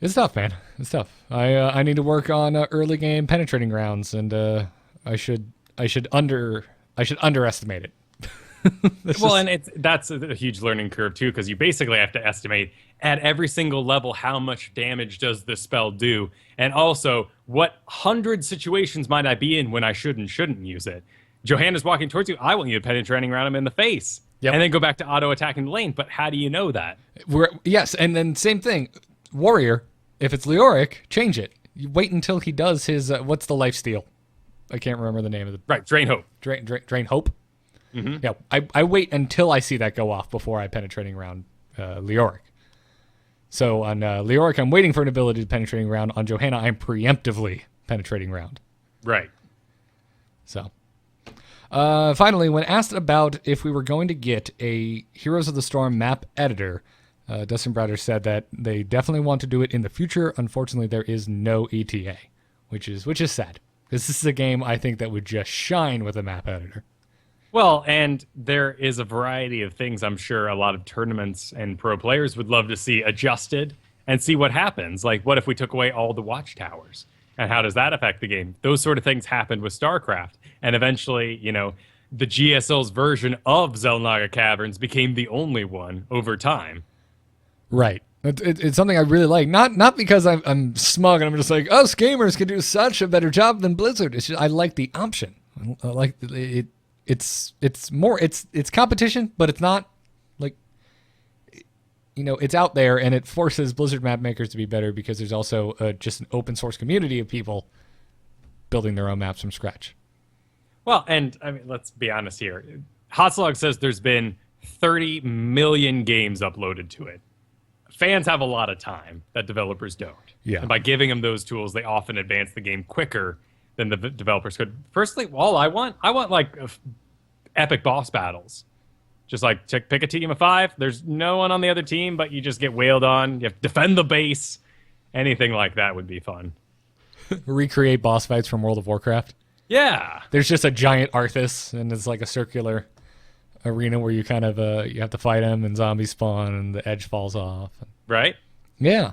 It's tough, man. It's tough. I need to work on early game penetrating rounds, and I should underestimate it. And that's a huge learning curve too, because you basically have to estimate at every single level how much damage does the spell do, and also what 100 situations might I be in when I should and shouldn't use it. Johanna's walking towards you. I want you to penetrating around him in the face. Yep. And then go back to auto-attacking the lane. But how do you know that? Yes, and then same thing. Warrior, if it's Leoric, change it. You wait until he does his, what's the lifesteal? I can't remember the name of it. Right, Drain Hope. Drain Hope? Mm-hmm. Yeah, I wait until I see that go off before I penetrating around Leoric. So on Leoric, I'm waiting for an ability to penetrating around. On Johanna, I'm preemptively penetrating around. Right. So... finally, when asked about if we were going to get a Heroes of the Storm map editor, Dustin Browder said that they definitely want to do it in the future. Unfortunately, there is no ETA, which is sad. Because this is a game I think that would just shine with a map editor. Well, and there is a variety of things I'm sure a lot of tournaments and pro players would love to see adjusted and see what happens. Like, what if we took away all the watchtowers? And how does that affect the game? Those sort of things happened with Starcraft. And eventually, the GSL's version of Xel'Naga Caverns became the only one over time. Right. It's something I really like. Not because I'm smug and I'm just like, us gamers can do such a better job than Blizzard. It's just I like the option. I like it. It's competition, but it's not like, it's out there and it forces Blizzard map makers to be better because there's also just an open source community of people building their own maps from scratch. Well, and I mean, let's be honest here. Hotslog says there's been 30 million games uploaded to it. Fans have a lot of time that developers don't. Yeah. And by giving them those tools, they often advance the game quicker than the developers could. Firstly, all I want like epic boss battles. Just like pick a team of 5. There's no one on the other team, but you just get wailed on. You have to defend the base. Anything like that would be fun. Recreate boss fights from World of Warcraft. Yeah. There's just a giant Arthas, and it's like a circular arena where you kind of you have to fight him, and zombies spawn, and the edge falls off. Right? Yeah.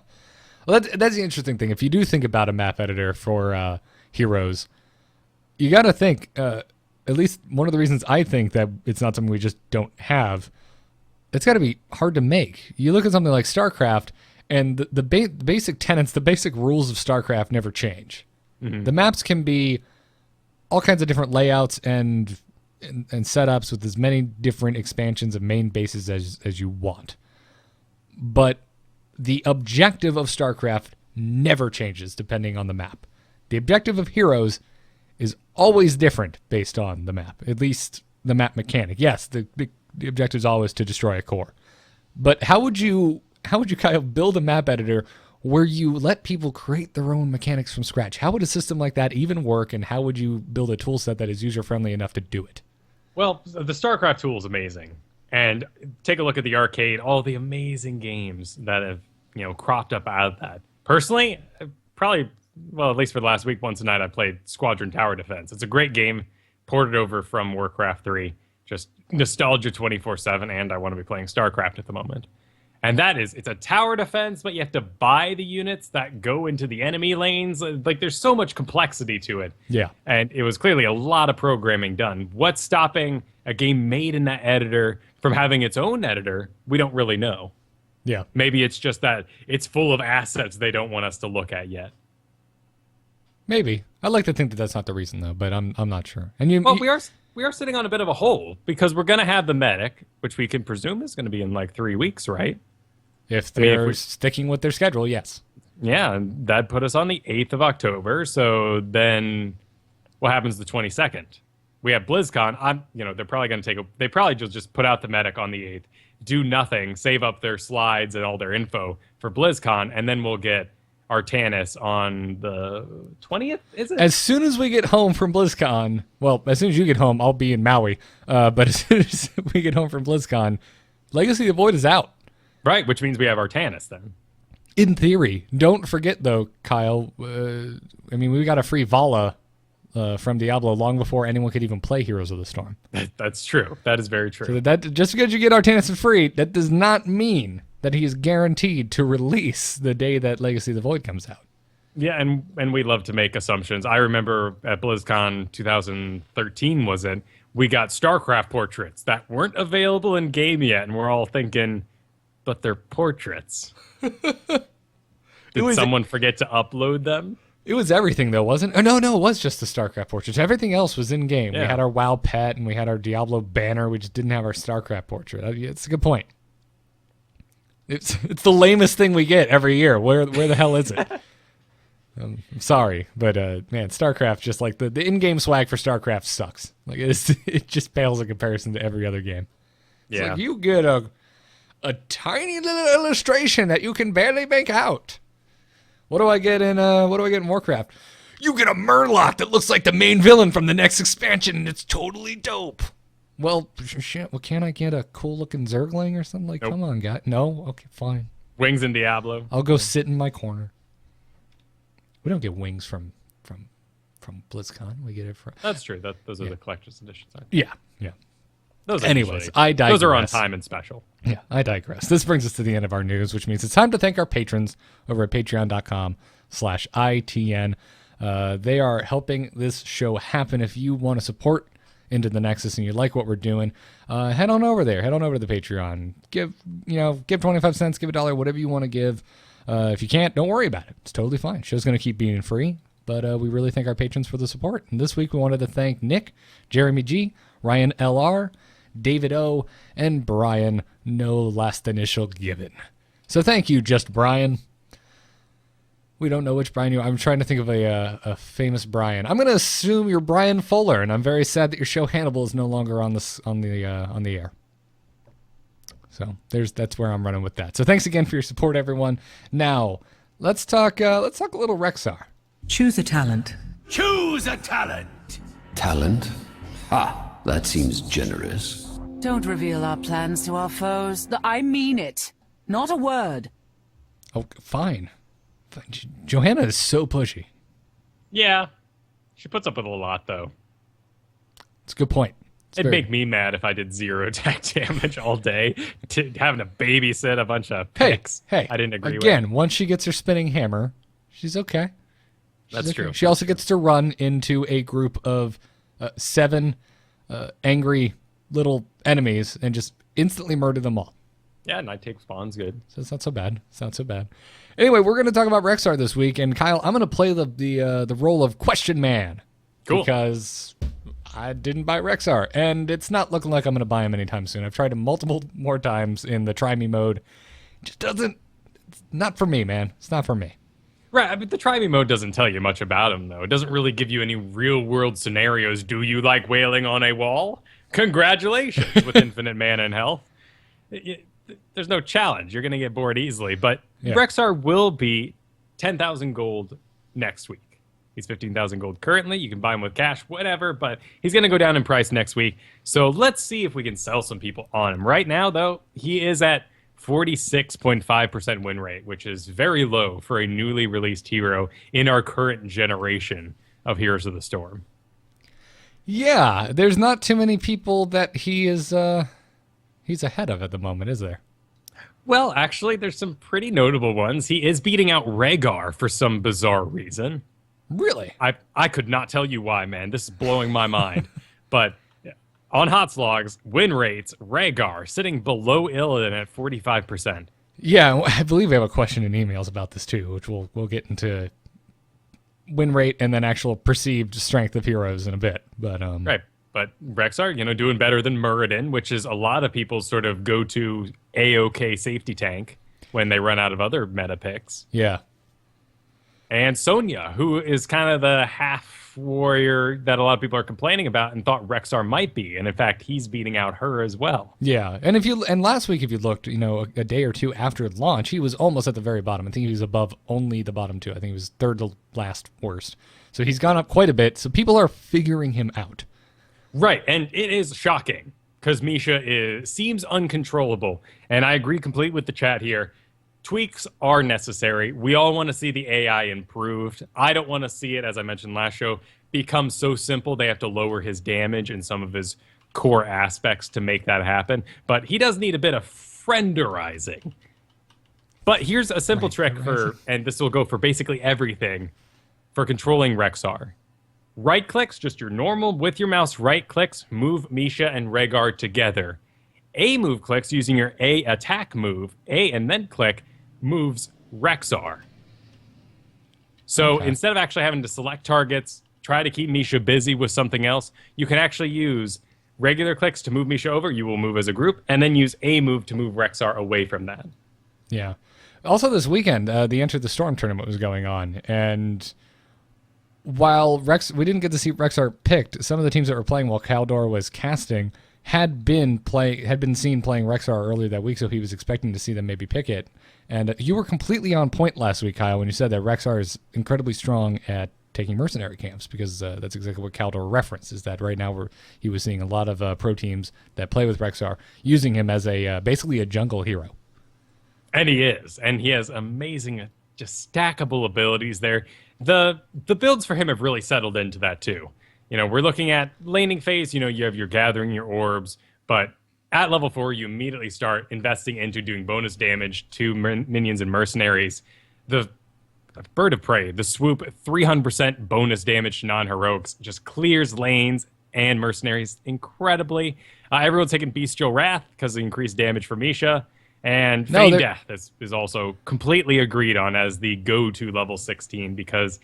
Well, that's the interesting thing. If you do think about a map editor for Heroes, you got to think, at least one of the reasons I think that it's not something we just don't have, it's got to be hard to make. You look at something like StarCraft, and the basic tenets, the basic rules of StarCraft never change. Mm-hmm. The maps can be all kinds of different layouts and setups with as many different expansions of main bases as you want. But the objective of StarCraft never changes depending on the map. The objective of Heroes is always different based on the map, at least the map mechanic. Yes, the objective is always to destroy a core. But how would you kind of build a map editor where you let people create their own mechanics from scratch? How would a system like that even work, and how would you build a tool set that is user-friendly enough to do it? Well, the StarCraft tool is amazing. And take a look at the arcade, all the amazing games that have, cropped up out of that. Personally, probably, well, at least for the last week, once a night, I played Squadron Tower Defense. It's a great game, ported over from Warcraft 3. Just nostalgia 24/7, and I want to be playing StarCraft at the moment. And it's a tower defense, but you have to buy the units that go into the enemy lanes. Like, there's so much complexity to it. Yeah. And it was clearly a lot of programming done. What's stopping a game made in that editor from having its own editor? We don't really know. Yeah. Maybe it's just that it's full of assets they don't want us to look at yet. Maybe. I'd like to think that that's not the reason, though, but I'm not sure. And We are sitting on a bit of a hole because we're going to have the medic, which we can presume is going to be in like 3 weeks, right? If they're sticking with their schedule, yes. Yeah, and that put us on the 8th of October. So then what happens the 22nd? We have BlizzCon. They're probably going to they probably just put out the medic on the 8th, do nothing, save up their slides and all their info for BlizzCon, and then we'll get Artanis on the 20th, is it? As soon as we get home from BlizzCon, well, as soon as you get home, I'll be in Maui. But as soon as we get home from BlizzCon, Legacy of the Void is out. Right, which means we have Artanis then. In theory. Don't forget, though, Kyle, we got a free Vala from Diablo long before anyone could even play Heroes of the Storm. That's true. That is very true. So that just because you get Artanis for free, that does not mean that he is guaranteed to release the day that Legacy of the Void comes out. Yeah, and we love to make assumptions. I remember at BlizzCon 2013, was it? We got Starcraft portraits that weren't available in game yet, and we're all thinking, but they're portraits. Did someone forget to upload them? It was everything, though, wasn't it? Oh, no, it was just the Starcraft portraits. Everything else was in game. Yeah. We had our WoW pet, and we had our Diablo banner. We just didn't have our Starcraft portrait. It's a good point. It's the lamest thing we get every year. Where the hell is it? I'm sorry, but man, StarCraft, just like the in-game swag for StarCraft sucks. Like it just pales in comparison to every other game. It's Yeah, like you get a tiny little illustration that you can barely make out. What do I get in Warcraft? You get a Murloc that looks like the main villain from the next expansion, and it's totally dope. Well, shit. Well, can't I get a cool-looking Zergling or something? Like, Nope. Come on, guy. No? Okay, fine. Wings in Diablo. I'll go sit in my corner. We don't get wings from BlizzCon. We get it from... That's true. Those are the collector's editions. Yeah. Those are Anyways, usually- I digress. Those are on time and special. Yeah, I digress. This brings us to the end of our news, which means it's time to thank our patrons over at patreon.com/ITN. They are helping this show happen. If you want to support Into the Nexus and you like what we're doing, head on over there. Head on over to the Patreon. Give 25 cents, give $1, whatever you want to give. If you can't, don't worry about it. It's totally fine. Show's going to keep being free, but we really thank our patrons for the support. And this week we wanted to thank Nick, Jeremy G, Ryan LR, David O, and Brian, no last initial given. So thank you, just Brian. We don't know which Brian you are. I'm trying to think of a famous Brian. I'm going to assume you're Brian Fuller, and I'm very sad that your show Hannibal is no longer on the air. So that's where I'm running with that. So thanks again for your support, everyone. Now let's talk a little Rexxar. Choose a talent. Choose a talent. Talent? Ah, that seems generous. Don't reveal our plans to our foes. I mean it. Not a word. Oh, fine. Johanna is so pushy. Yeah. She puts up with a lot, though. It's a good point. It'd make me mad if I did 0 attack damage all day, having to babysit a bunch of picks. Hey, I didn't agree with. Again, once she gets her spinning hammer, she's okay. That's true. She also gets to run into a group of 7 angry little enemies and just instantly murder them all. Yeah, night take spawn's good. So it's not so bad. Anyway, we're going to talk about Rexxar this week, and Kyle, I'm going to play the role of Question Man. Cool. Because I didn't buy Rexxar, and it's not looking like I'm going to buy him anytime soon. I've tried him multiple more times in the try me mode. It just doesn't. It's not for me, man. It's not for me. Right, I mean, the try me mode doesn't tell you much about him, though. It doesn't really give you any real-world scenarios. Do you like wailing on a wall? Congratulations with infinite mana and health. There's no challenge. You're going to get bored easily. But Yeah. Rexxar will be 10,000 gold next week. He's 15,000 gold currently. You can buy him with cash, whatever. But he's going to go down in price next week. So let's see if we can sell some people on him. Right now, though, he is at 46.5% win rate, which is very low for a newly released hero in our current generation of Heroes of the Storm. Yeah, there's not too many people that he's ahead of at the moment, is there? Well, actually, there's some pretty notable ones. He is beating out Rexxar for some bizarre reason. Really? I could not tell you why, man. This is blowing my mind. But on Hotslogs, win rates, Rexxar sitting below Illidan at 45%. Yeah, I believe we have a question in emails about this too, which we'll get into win rate and then actual perceived strength of heroes in a bit. But Right. But Rexxar, doing better than Muradin, which is a lot of people's sort of go-to AOK safety tank when they run out of other meta picks. Yeah. And Sonya, who is kind of the half warrior that a lot of people are complaining about and thought Rexxar might be. And in fact, he's beating out her as well. Yeah. And last week, if you looked, a day or two after launch, he was almost at the very bottom. I think he was above only the bottom two. I think he was third to last worst. So he's gone up quite a bit. So people are figuring him out. Right. And it is shocking because Misha seems uncontrollable. And I agree completely with the chat here. Tweaks are necessary. We all want to see the AI improved. I don't want to see it, as I mentioned last show, become so simple they have to lower his damage and some of his core aspects to make that happen. But he does need a bit of frienderizing. But here's a simple trick and this will go for basically everything, for controlling Rexxar. Right clicks, just your normal with your mouse right clicks, move Misha and Rexxar together. A move clicks using your A attack move, A and then click, moves Rexxar. So instead of actually having to select targets, try to keep Misha busy with something else, you can actually use regular clicks to move Misha over, you will move as a group, and then use A move to move Rexxar away from that. Yeah. Also this weekend, the Enter the Storm tournament was going on, and while we didn't get to see Rexxar picked, some of the teams that were playing while Kaldor was casting had been seen playing Rexxar earlier that week, so he was expecting to see them maybe pick it. And you were completely on point last week, Kyle, when you said that Rexxar is incredibly strong at taking mercenary camps, because that's exactly what Kaldor referenced, is that right now he was seeing a lot of pro teams that play with Rexxar using him as basically a jungle hero. And he is. And he has amazing, just stackable abilities there. The builds for him have really settled into that too. We're looking at laning phase, you have your gathering, your orbs, but at level 4, you immediately start investing into doing bonus damage to minions and mercenaries. The Bird of Prey, the swoop, 300% bonus damage to non-heroics, just clears lanes and mercenaries incredibly. Everyone's taking Bestial Wrath because of increased damage for Misha. And Feign Death is also completely agreed on as the go-to level 16 because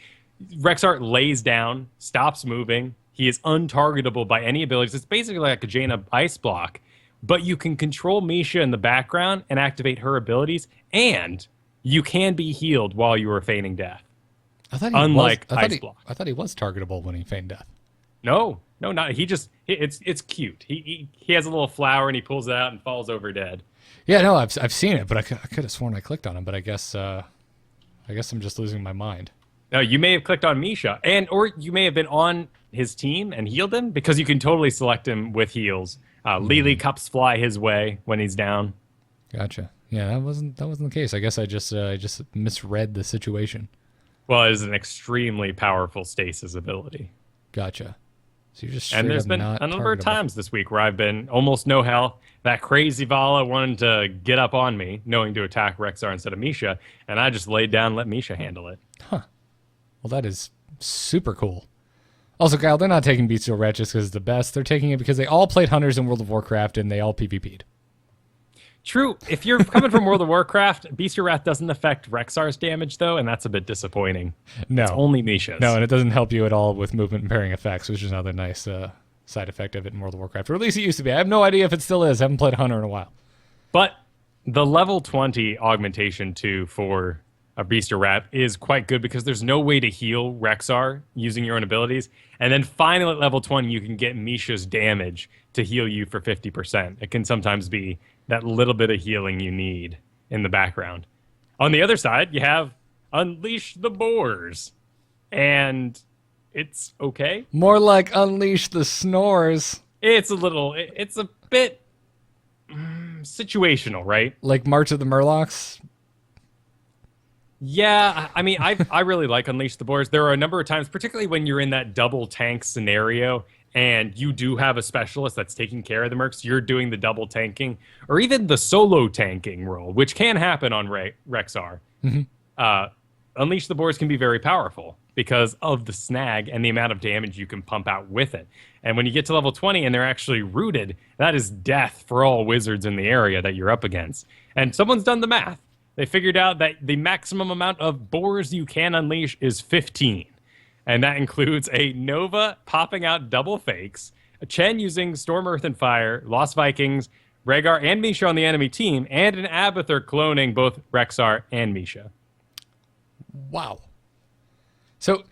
Rexxar lays down, stops moving. He is untargetable by any abilities. It's basically like a Jaina Ice Block, but you can control Misha in the background and activate her abilities, and you can be healed while you are feigning death. I thought Ice Block. I thought he was targetable when he feigned death. No, not. It's cute. He has a little flower and he pulls it out and falls over dead. Yeah, no, I've seen it, but I could have sworn I clicked on him, but I guess I'm just losing my mind. No, you may have clicked on Misha, or you may have been on his team and healed him, because you can totally select him with heals. Lili cups fly his way when he's down. Gotcha. Yeah, that wasn't the case. I guess I just misread the situation. Well, it is an extremely powerful stasis ability. Gotcha. So you're just and there's been a number of times this week where I've been almost no health. That crazy Vala wanted to get up on me, knowing to attack Rexxar instead of Misha, and I just laid down and let Misha handle it. Huh. Well, that is super cool. Also, Kyle, they're not taking Bestial Wrath just because it's the best. They're taking it because they all played Hunters in World of Warcraft and they all PvP'd. True. If you're coming from World of Warcraft, Bestial Wrath doesn't affect Rexxar's damage, though, and that's a bit disappointing. No. It's only Misha's. No, and it doesn't help you at all with movement and pairing effects, which is another nice side effect of it in World of Warcraft. Or at least it used to be. I have no idea if it still is. I haven't played Hunter in a while. But the level 20 augmentation, too, for a Bestial Wrath is quite good because there's no way to heal Rexxar using your own abilities. And then finally at level 20, you can get Misha's damage to heal you for 50%. It can sometimes be that little bit of healing you need in the background. On the other side, you have Unleash the Boars. And it's okay. More like Unleash the Snores. It's a bit situational, right? Like March of the Murlocs? Yeah, I mean, I really like Unleash the Boars. There are a number of times, particularly when you're in that double tank scenario, and you do have a specialist that's taking care of the mercs, you're doing the double tanking, or even the solo tanking role, which can happen on Rexxar. Unleash the Boars can be very powerful because of the snag and the amount of damage you can pump out with it. And when you get to level 20 and they're actually rooted, that is death for all wizards in the area that you're up against. And someone's done the math. They figured out that the maximum amount of boars you can unleash is 15. And that includes a Nova popping out double fakes, a Chen using Storm, Earth, and Fire, Lost Vikings, Rhaegar and Misha on the enemy team, and an Abathur cloning both Rexxar and Misha. Wow. So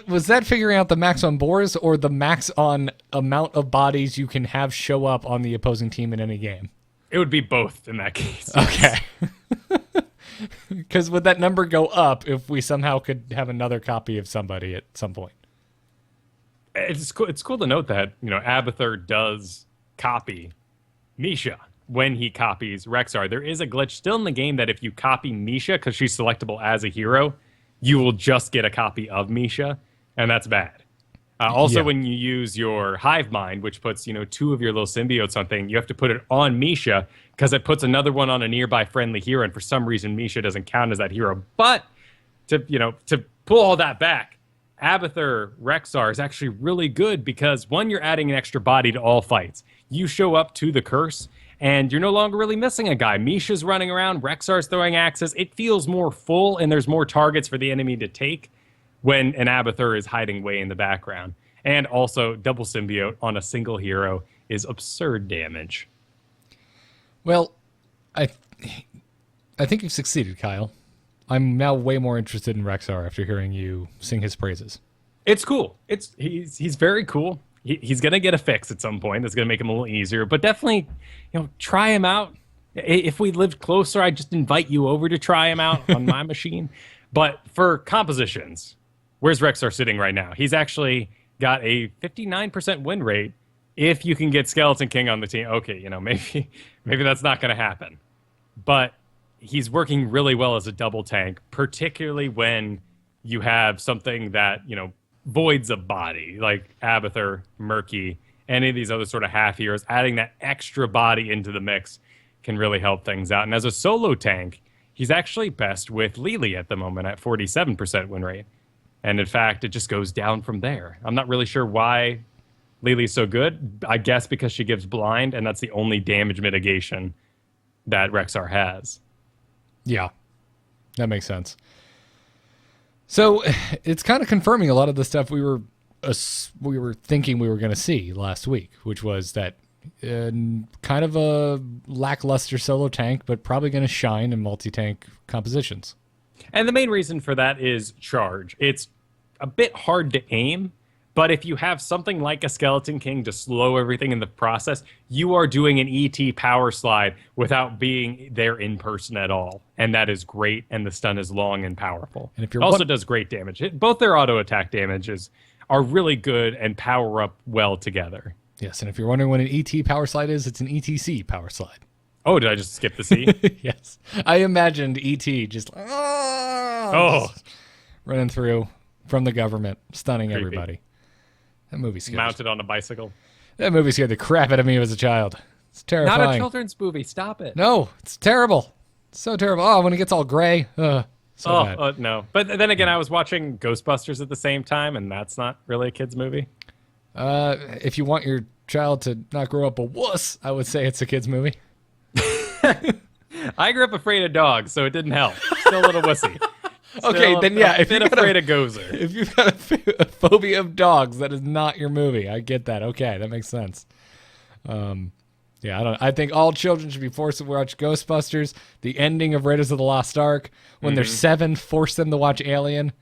was that figuring out the max on boars or the max on amount of bodies you can have show up on the opposing team in any game? It would be both in that case. Okay. Because would that number go up if we somehow could have another copy of somebody at some point? It's cool to note that, Abathur does copy Misha when he copies Rexxar. There is a glitch still in the game that if you copy Misha, because she's selectable as a hero, you will just get a copy of Misha, and that's bad. Also, when you use your Hive Mind, which puts, 2 of your little symbiotes on thing, you have to put it on Misha because it puts another one on a nearby friendly hero, and for some reason, Misha doesn't count as that hero. But to pull all that back, Abathur Rexxar is actually really good because, one, you're adding an extra body to all fights. You show up to the curse, and you're no longer really missing a guy. Misha's running around, Rexxar's throwing axes. It feels more full, and there's more targets for the enemy to take when an Abathur is hiding way in the background. And also, double symbiote on a single hero is absurd damage. Well, I think you've succeeded, Kyle. I'm now way more interested in Rexxar after hearing you sing his praises. It's cool. He's very cool. He's going to get a fix at some point that's going to make him a little easier, but definitely, try him out. If we lived closer, I'd just invite you over to try him out on my machine. But for compositions, where's Rexxar sitting right now? He's actually got a 59% win rate if you can get Skeleton King on the team. Okay, maybe that's not going to happen. But he's working really well as a double tank, particularly when you have something that, voids a body, like Abathur, Murky, any of these other sort of half heroes. Adding that extra body into the mix can really help things out. And as a solo tank, he's actually best with Lili at the moment at 47% win rate. And in fact, it just goes down from there. I'm not really sure why Lili's so good. I guess because she gives blind, and that's the only damage mitigation that Rexxar has. Yeah, that makes sense. So it's kind of confirming a lot of the stuff we were thinking we were going to see last week, which was that kind of a lackluster solo tank, but probably going to shine in multi-tank compositions. And the main reason for that is charge. It's a bit hard to aim, but if you have something like a Skeleton King to slow everything in the process, you are doing an ET power slide without being there in person at all. And that is great, and the stun is long and powerful. And if you're also does great damage. Both their auto attack damages are really good and power up well together. Yes, and if you're wondering what an ET power slide is, it's an ETC power slide. Oh, did I just skip the C? Yes. I imagined ET just running through from the government, stunning everybody. That movie scared mounted on a bicycle. That movie scared the crap out of me as a child. It's terrifying. Not a children's movie. Stop it. No, it's terrible. It's so terrible. Oh, when it gets all gray. Bad. No. But then again, I was watching Ghostbusters at the same time, and that's not really a kid's movie. If you want your child to not grow up a wuss, I would say it's a kid's movie. I grew up afraid of dogs, so it didn't help. Still a little wussy. Okay, then yeah. If you're afraid of Gozer. If you've got a phobia of dogs, that is not your movie. I get that. Okay, that makes sense. I think all children should be forced to watch Ghostbusters. The ending of Raiders of the Lost Ark. When they're 7, force them to watch Alien.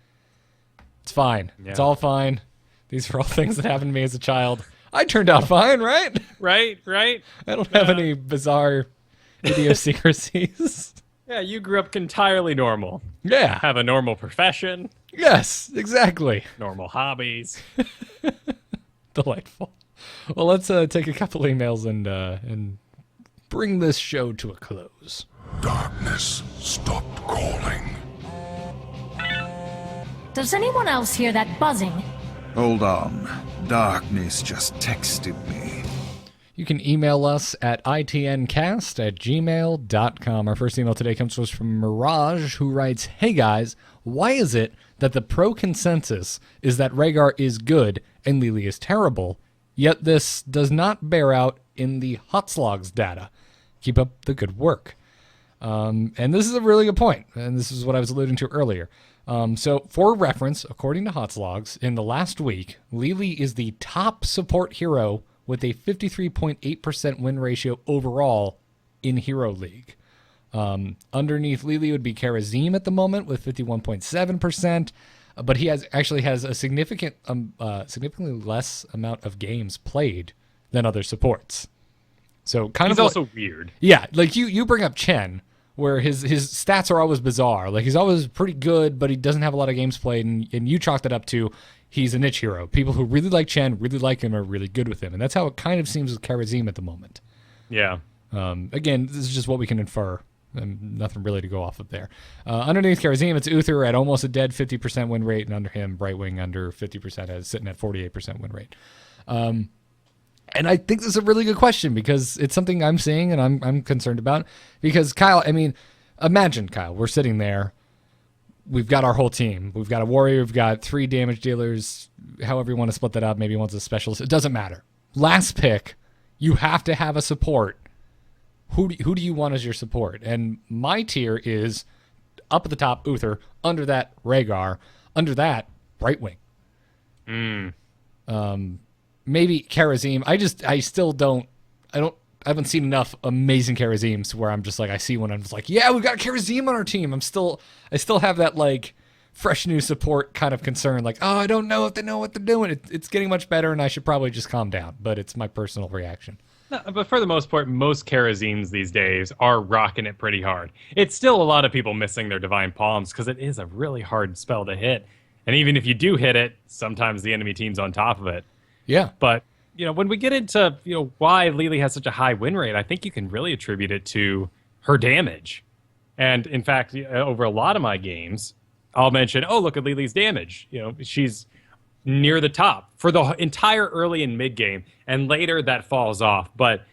It's fine. Yeah. It's all fine. These are all things that happened to me as a child. I turned out fine, right? Right. I don't have any bizarre idiosyncrasies. Yeah, you grew up entirely normal. Yeah. Have a normal profession. Yes, exactly. Normal hobbies. Delightful. Well, let's take a couple emails and bring this show to a close. Darkness stopped calling. Does anyone else hear that buzzing? Hold on. Darkness just texted me. You can email us at itncast@gmail.com. Our first email today comes to us from Mirage, who writes, "Hey guys, why is it that the pro consensus is that Rexxar is good and Lili is terrible, yet this does not bear out in the Hotslogs data? Keep up the good work." And this is a really good point, and this is what I was alluding to earlier. So, for reference, according to Hotslogs, in the last week, Lili is the top support hero with a 53.8% win ratio overall in Hero League. Underneath Lili would be Karazim at the moment with 51.7%, but he has a significantly less amount of games played than other supports. So He's also weird. Yeah, like you bring up Chen, where his stats are always bizarre. Like he's always pretty good, but he doesn't have a lot of games played, and you chalked it up to he's a niche hero. People who really like Chen, really like him, are really good with him. And that's how it kind of seems with Karazim at the moment. Yeah. Again, this is just what we can infer. And nothing really to go off of there. Underneath Karazim, it's Uther at almost a dead 50% win rate, and under him, Brightwing under 50%, sitting at 48% win rate. And I think this is a really good question because it's something I'm seeing and I'm concerned about. Because Kyle, I mean, imagine, Kyle, we're sitting there. We've got our whole team. We've got a warrior. We've got 3 damage dealers. However you want to split that up. Maybe one's a specialist. It doesn't matter. Last pick, you have to have a support. Who do you want as your support? And my tier is up at the top, Uther. Under that, Rexxar. Under that, Brightwing. Maybe Karazim. I haven't seen enough amazing Karazims where I'm just like, I see one, I'm just like, yeah, we've got Karazim on our team. I still have that like fresh new support kind of concern. Like, oh, I don't know if they know what they're doing. It's getting much better and I should probably just calm down. But it's my personal reaction. No, but for the most part, most Karazims these days are rocking it pretty hard. It's still a lot of people missing their Divine Palms because it is a really hard spell to hit. And even if you do hit it, sometimes the enemy team's on top of it. Yeah. But when we get into why Lili has such a high win rate, I think you can really attribute it to her damage. And in fact, over a lot of my games, I'll mention, oh, look at Lili's damage. She's near the top for the entire early and mid game, and later that falls off. But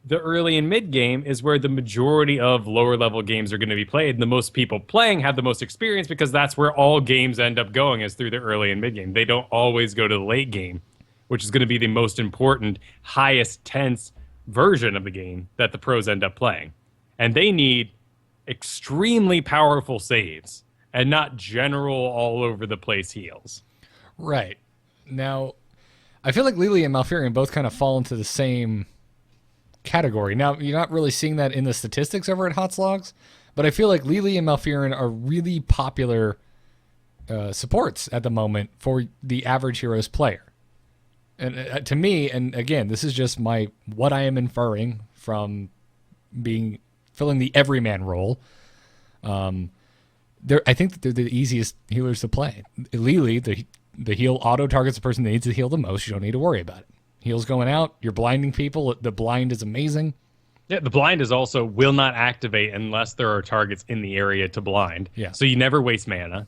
the early and mid game is where the majority of lower level games are going to be played, and the most people playing have the most experience because that's where all games end up going, is through the early and mid game. They don't always go to the late game, which is going to be the most important, highest tense version of the game that the pros end up playing. And they need extremely powerful saves and not general all over the place heals. Right. Now, I feel like Lili and Malfurion both kind of fall into the same category. Now, you're not really seeing that in the statistics over at Hotslogs, but I feel like Lili and Malfurion are really popular supports at the moment for the average Heroes player. And to me, and again, this is just what I am inferring from filling the everyman role. I think that they're the easiest healers to play. Lili, the heal auto targets the person that needs to heal the most. You don't need to worry about it. Heal's going out. You're blinding people. The blind is amazing. Yeah, the blind is also will not activate unless there are targets in the area to blind. Yeah. So you never waste mana.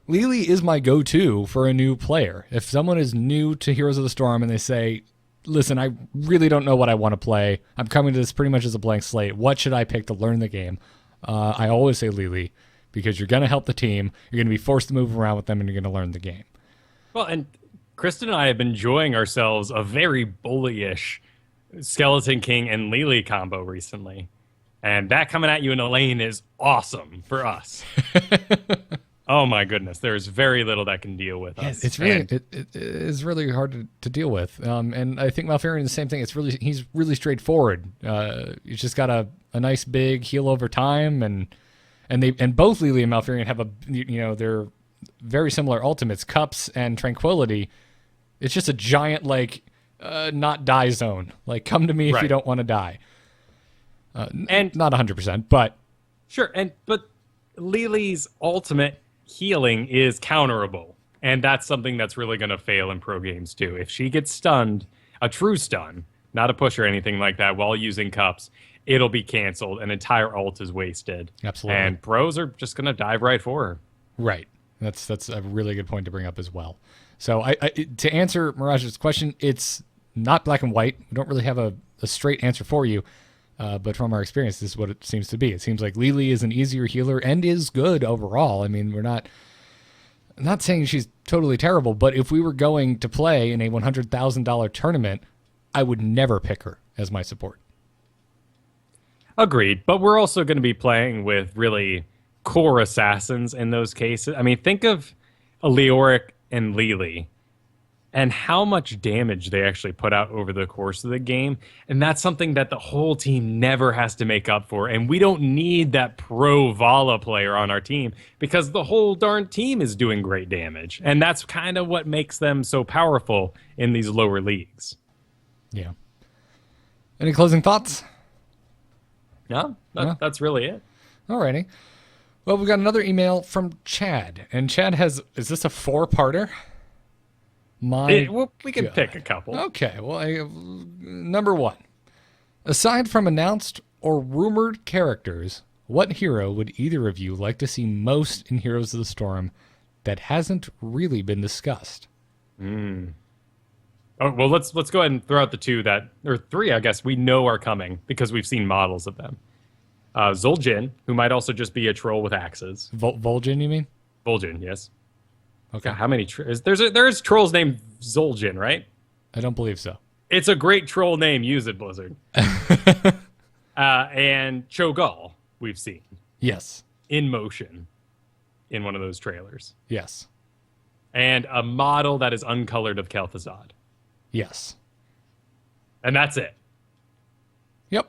Lili is my go-to for a new player. If someone is new to Heroes of the Storm and they say, listen, I really don't know what I want to play. I'm coming to this pretty much as a blank slate. What should I pick to learn the game? I always say Lili because you're going to help the team. You're going to be forced to move around with them and you're going to learn the game. Well, and Kristen and I have been enjoying ourselves a very bullyish Skeleton King and Lili combo recently. And that coming at you in a lane is awesome for us. Oh my goodness, there's very little that can deal with us. It's really it is really hard to deal with. And I think Malfurion is the same thing. He's really straightforward. He's just got a nice big heal over time, and both Lili and Malfurion have they're very similar ultimates, Cups and Tranquility. It's just a giant not die zone. Like come to me if you don't want to die. And not 100%, but sure. But Lili's ultimate healing is counterable, and that's something that's really going to fail in pro games too. If she gets stunned, a true stun, not a push or anything like that, while using Cups, it'll be canceled. An entire ult is wasted. Absolutely. And pros are just going to dive right for her. Right. That's a really good point to bring up as well. So to answer Mirage's question, it's not black and white. We don't really have a straight answer for you. But from our experience, this is what it seems to be. It seems like Lili is an easier healer and is good overall. I mean, I'm not saying she's totally terrible, but if we were going to play in a $100,000 tournament, I would never pick her as my support. Agreed. But we're also going to be playing with really core assassins in those cases. I mean, think of Leoric and Lili and how much damage they actually put out over the course of the game. And that's something that the whole team never has to make up for. And we don't need that pro Vala player on our team because the whole darn team is doing great damage. And that's kind of what makes them so powerful in these lower leagues. Yeah. Any closing thoughts? No, No? That's really it. Alrighty. Well, we've got another email from Chad. And Chad is this a 4-parter? We can pick a couple. Okay, well, number 1. Aside from announced or rumored characters, what hero would either of you like to see most in Heroes of the Storm that hasn't really been discussed? Oh, well, let's go ahead and throw out the 2 or 3, I guess, we know are coming because we've seen models of them. Zul'jin, who might also just be a troll with axes. Vol'jin, you mean? Vol'jin, yes. Okay. God, how many there's trolls named Zul'jin, right? I don't believe so. It's a great troll name. Use it, Blizzard. And Cho'Gall, we've seen. Yes. In motion in one of those trailers. Yes. And a model that is uncolored of Kel'Thuzad. Yes. And that's it. Yep.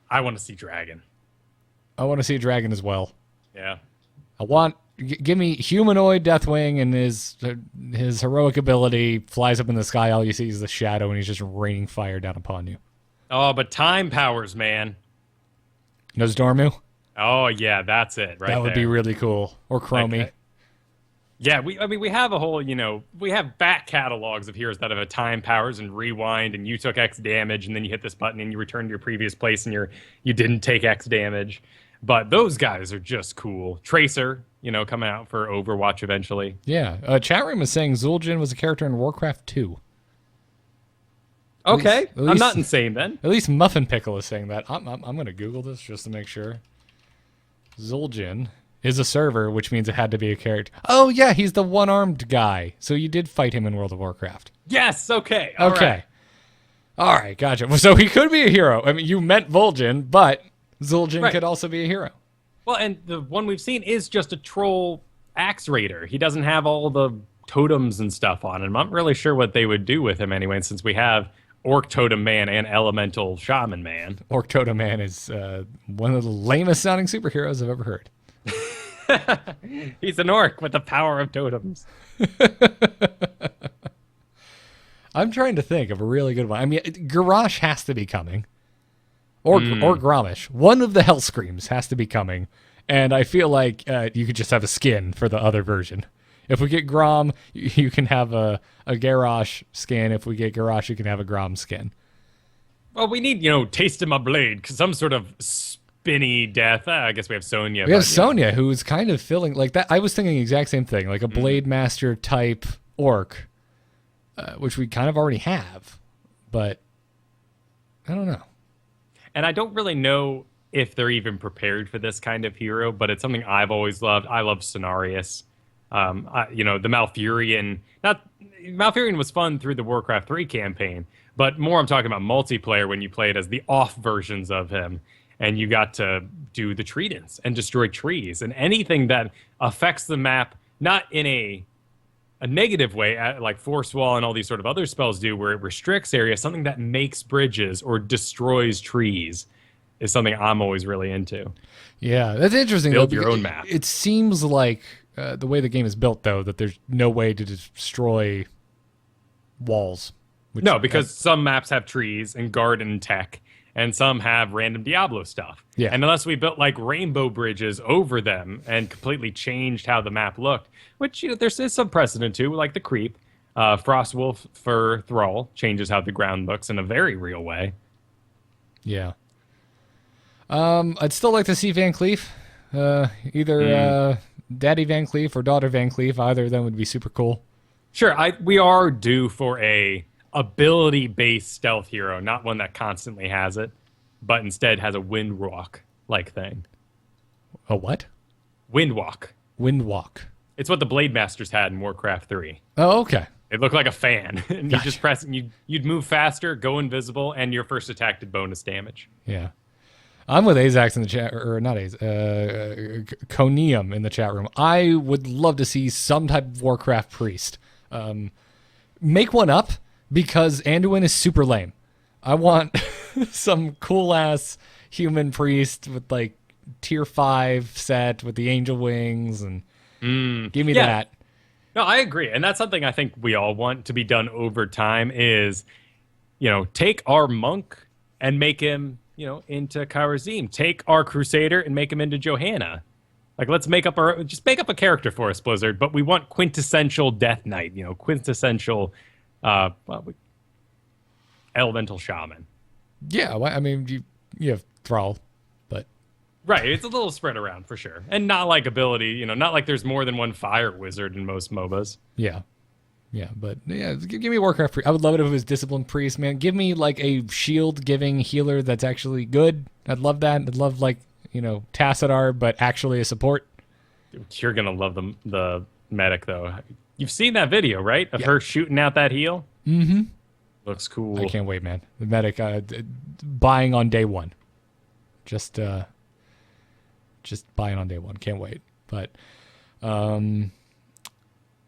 I want to see Dragon. I want to see a dragon as well. Yeah. I want... Give me humanoid Deathwing and his heroic ability, flies up in the sky, all you see is the shadow, and he's just raining fire down upon you. Oh, but time powers, man. Nozdormu? Oh, yeah, that's it, right That would be really cool. Or Chromie. Okay. Yeah, we have a whole, we have back catalogs of heroes that have time powers and rewind, and you took X damage, and then you hit this button, and you return to your previous place, and you didn't take X damage. But those guys are just cool. Tracer, coming out for Overwatch eventually. Yeah. Chat room is saying Zul'jin was a character in Warcraft 2. Okay. At least, I'm not insane then. At least Muffin Pickle is saying that. I'm going to Google this just to make sure. Zul'jin is a server, which means it had to be a character. Oh, yeah, he's the one-armed guy. So you did fight him in World of Warcraft. Yes, okay. Okay. All right, gotcha. So he could be a hero. I mean, you meant Vol'jin, but Zul'jin could also be a hero. Well, and the one we've seen is just a troll axe raider. He doesn't have all the totems and stuff on him. I'm not really sure what they would do with him anyway, since we have Orc Totem Man and Elemental Shaman Man. Orc Totem Man is one of the lamest sounding superheroes I've ever heard. He's an orc with the power of totems. I'm trying to think of a really good one. I mean, Garrosh has to be coming. Or Grommash. One of the Hell Screams has to be coming. And I feel like you could just have a skin for the other version. If we get Grom, you can have a Garrosh skin. If we get Garrosh, you can have a Grom skin. Well, we need, Taste of My Blade, some sort of spinny death. I guess we have Sonya. We have Sonya, who's kind of feeling like that. I was thinking the exact same thing, like a Blade Master type orc, which we kind of already have. But I don't know. And I don't really know if they're even prepared for this kind of hero, but it's something I've always loved. I love Cenarius. The Malfurion. Malfurion was fun through the Warcraft 3 campaign, but more I'm talking about multiplayer when you played as the off versions of him, and you got to do the tree dance and destroy trees and anything that affects the map, not in a negative way, like Force Wall and all these sort of other spells do, where it restricts areas. Something that makes bridges or destroys trees is something I'm always really into. Yeah, that's interesting. Build your own map. It seems like the way the game is built, though, that there's no way to destroy walls. No, because some maps have trees and garden tech, and some have random Diablo stuff. Yeah. And unless we built like rainbow bridges over them and completely changed how the map looked, which there's some precedent to, like the Creep, Frostwolf for Thrall changes how the ground looks in a very real way. Yeah. I'd still like to see Van Cleef. Either Daddy Van Cleef or Daughter Van Cleef. Either of them would be super cool. Sure, we are due for a ability-based stealth hero, not one that constantly has it, but instead has a windwalk-like thing. A what? Windwalk. Windwalk. It's what the Blade Masters had in Warcraft 3. Oh, okay. It looked like a fan. And Gotcha. you just press and you'd move faster, go invisible, and your first attack did bonus damage. Yeah. I'm with Azax in the chat, or not Conium in the chat room. I would love to see some type of Warcraft priest. Make one up, because Anduin is super lame. I want some cool-ass human priest with, like, tier 5 set with the angel wings, and give me that. No, I agree. And that's something I think we all want to be done over time is, take our monk and make him, into Kharazim. Take our crusader and make him into Johanna. Like, let's make up a character for us, Blizzard. But we want quintessential Death Knight, quintessential elemental shaman. Yeah, well, I mean, you have Thrall, but... Right, it's a little spread around for sure. And not like ability, not like there's more than one fire wizard in most MOBAs. Yeah. Yeah, but yeah, give me a Warcraft priest. I would love it if it was Disciplined Priest, man. Give me like a shield-giving healer that's actually good. I'd love that. I'd love like, Tassadar, but actually a support. You're going to love the medic, though. You've seen that video, right? Of her shooting out that heal? Mm-hmm. Looks cool. I can't wait, man. The medic, buying on day one. Just buying on day one. Can't wait. But,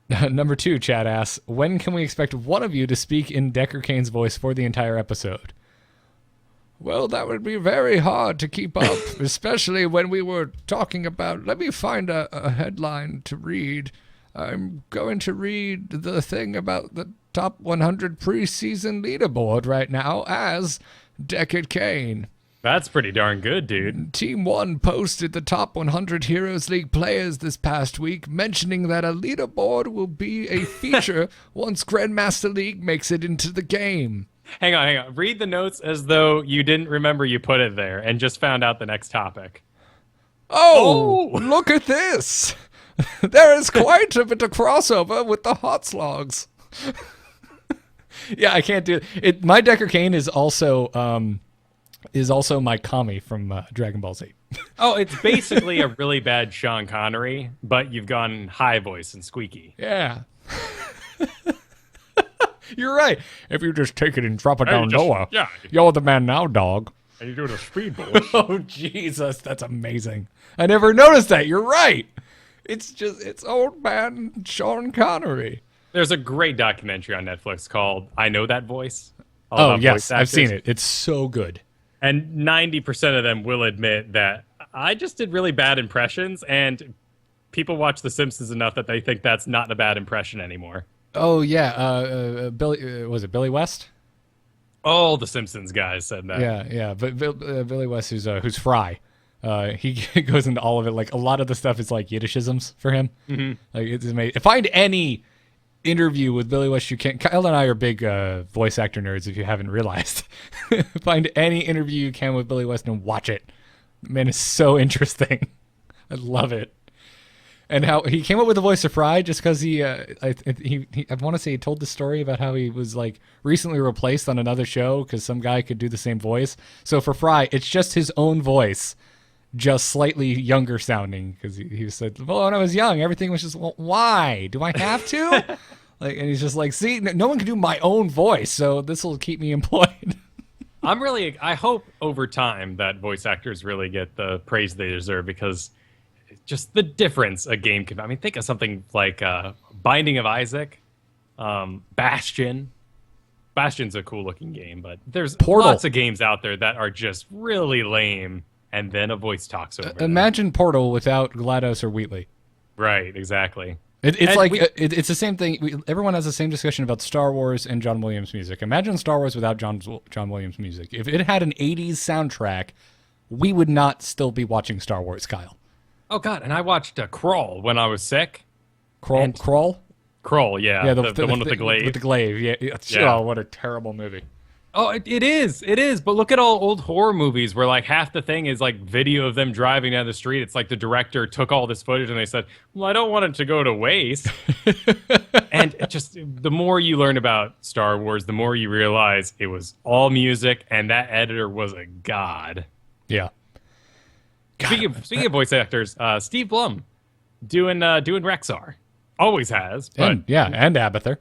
number 2, Chad asks, when can we expect one of you to speak in Decker Kane's voice for the entire episode? Well, that would be very hard to keep up, especially when we were talking about... Let me find a headline to read. I'm going to read the thing about the top 100 preseason leaderboard right now as Deckard Kane. That's pretty darn good, dude. Team 1 posted the top 100 Heroes League players this past week, mentioning that a leaderboard will be a feature once Grandmaster League makes it into the game. Hang on. Read the notes as though you didn't remember you put it there and just found out the next topic. Oh! Look at this! There is quite a bit of crossover with the hot slogs. Yeah, I can't do it. My Decker Kane is also my Kami from Dragon Ball Z. Oh, it's basically a really bad Sean Connery, but you've gone high voice and squeaky. Yeah. You're right. If you just take it and drop it down lower, you're the man now, dog. And you do the speed voice. Oh, Jesus, that's amazing. I never noticed that. You're right. It's old man Sean Connery. There's a great documentary on Netflix called I Know That Voice. Oh, yes, I've seen it. It's so good. And 90% of them will admit that I just did really bad impressions, and people watch The Simpsons enough that they think that's not a bad impression anymore. Oh, yeah. Billy, was it Billy West? All the Simpsons guys said that. Yeah. But Billy West, who's Fry, he goes into all of it. Like, a lot of the stuff is like Yiddishisms for him. Mm-hmm. Like, it's amazing. Find any interview with Billy West you can. Kyle and I are big voice actor nerds, if you haven't realized. Find any interview you can with Billy West and watch it. Man, it's so interesting. I love it. And how he came up with the voice of Fry just because he I want to say he told the story about how he was like recently replaced on another show because some guy could do the same voice. So for Fry, it's just his own voice, just slightly younger sounding, because he said, well, when I was young, everything was just, well, why? Do I have to? And he's just like, see, no one can do my own voice, so this will keep me employed. I hope over time that voice actors really get the praise they deserve, because just the difference a game can... I mean, think of something like Binding of Isaac, Bastion. Bastion's a cool-looking game, but there's lots of games out there that are just really lame, and then a voice talks over them. Imagine Portal without GLaDOS or Wheatley. Right, exactly. It's the same thing. Everyone has the same discussion about Star Wars and John Williams music. Imagine Star Wars without John Williams music. If it had an 80s soundtrack, we would not still be watching Star Wars, Kyle. Oh, God, and I watched Crawl when I was sick. Crawl? Crawl, yeah. The one with the glaive. With the glaive, yeah. Oh, what a terrible movie. Oh, it is. But look at all old horror movies where like half the thing is like video of them driving down the street. It's like the director took all this footage and they said, well, I don't want it to go to waste. and it just, the more you learn about Star Wars, the more you realize it was all music, and that editor was a god. Yeah. Speaking of voice actors, Steve Blum doing Rexxar. Always has. But And Abathur.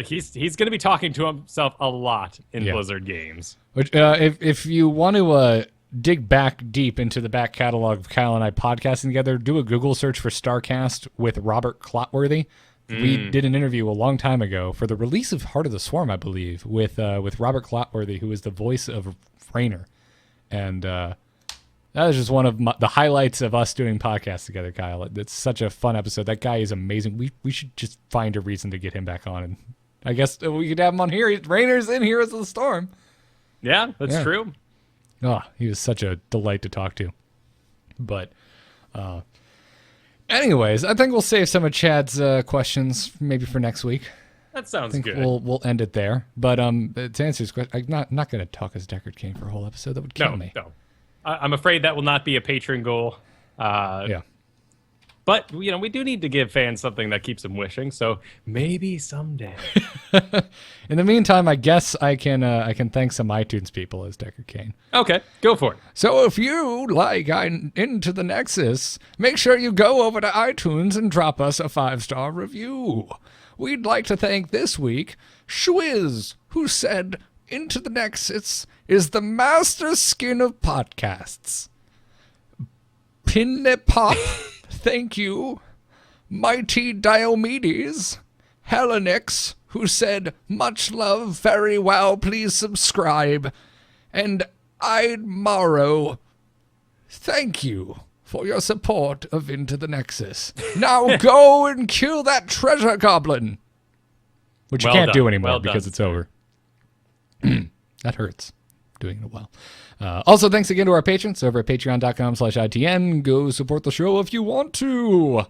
he's going to be talking to himself a lot in Blizzard games. Which, if you want to dig back deep into the back catalog of Kyle and I podcasting together, do a Google search for Starcast with Robert Clotworthy. We did an interview a long time ago for the release of Heart of the Swarm, I believe, with Robert Clotworthy, who is the voice of Raynor. And that was just one of the highlights of us doing podcasts together, Kyle. It's such a fun episode. That guy is amazing. We should just find a reason to get him back on. And I guess we could have him on here. Raynor's in Heroes of the Storm. Yeah, that's true. Oh, he was such a delight to talk to. But anyways, I think we'll save some of Chad's questions maybe for next week. That sounds I think good. We'll end it there. But to answer his question, I'm not going to talk as Deckard Cain for a whole episode. That would kill me. No. I'm afraid that will not be a patron goal. Yeah. But, we do need to give fans something that keeps them wishing, so maybe someday. In the meantime, I guess I can thank some iTunes people as Deckard Cain. Okay, go for it. So if you like Into the Nexus, make sure you go over to iTunes and drop us a 5-star review. We'd like to thank this week Schwiz, who said Into the Nexus is the master skin of podcasts. Pinnepop, thank you. Mighty Diomedes, Helenix, who said, much love, very well, please subscribe. And Idmaro, thank you for your support of Into the Nexus. Now go and kill that treasure goblin. Which you can't do anymore because it's over. That hurts. Doing it well. Also, thanks again to our patrons over at patreon.com/ITN. Go support the show if you want to.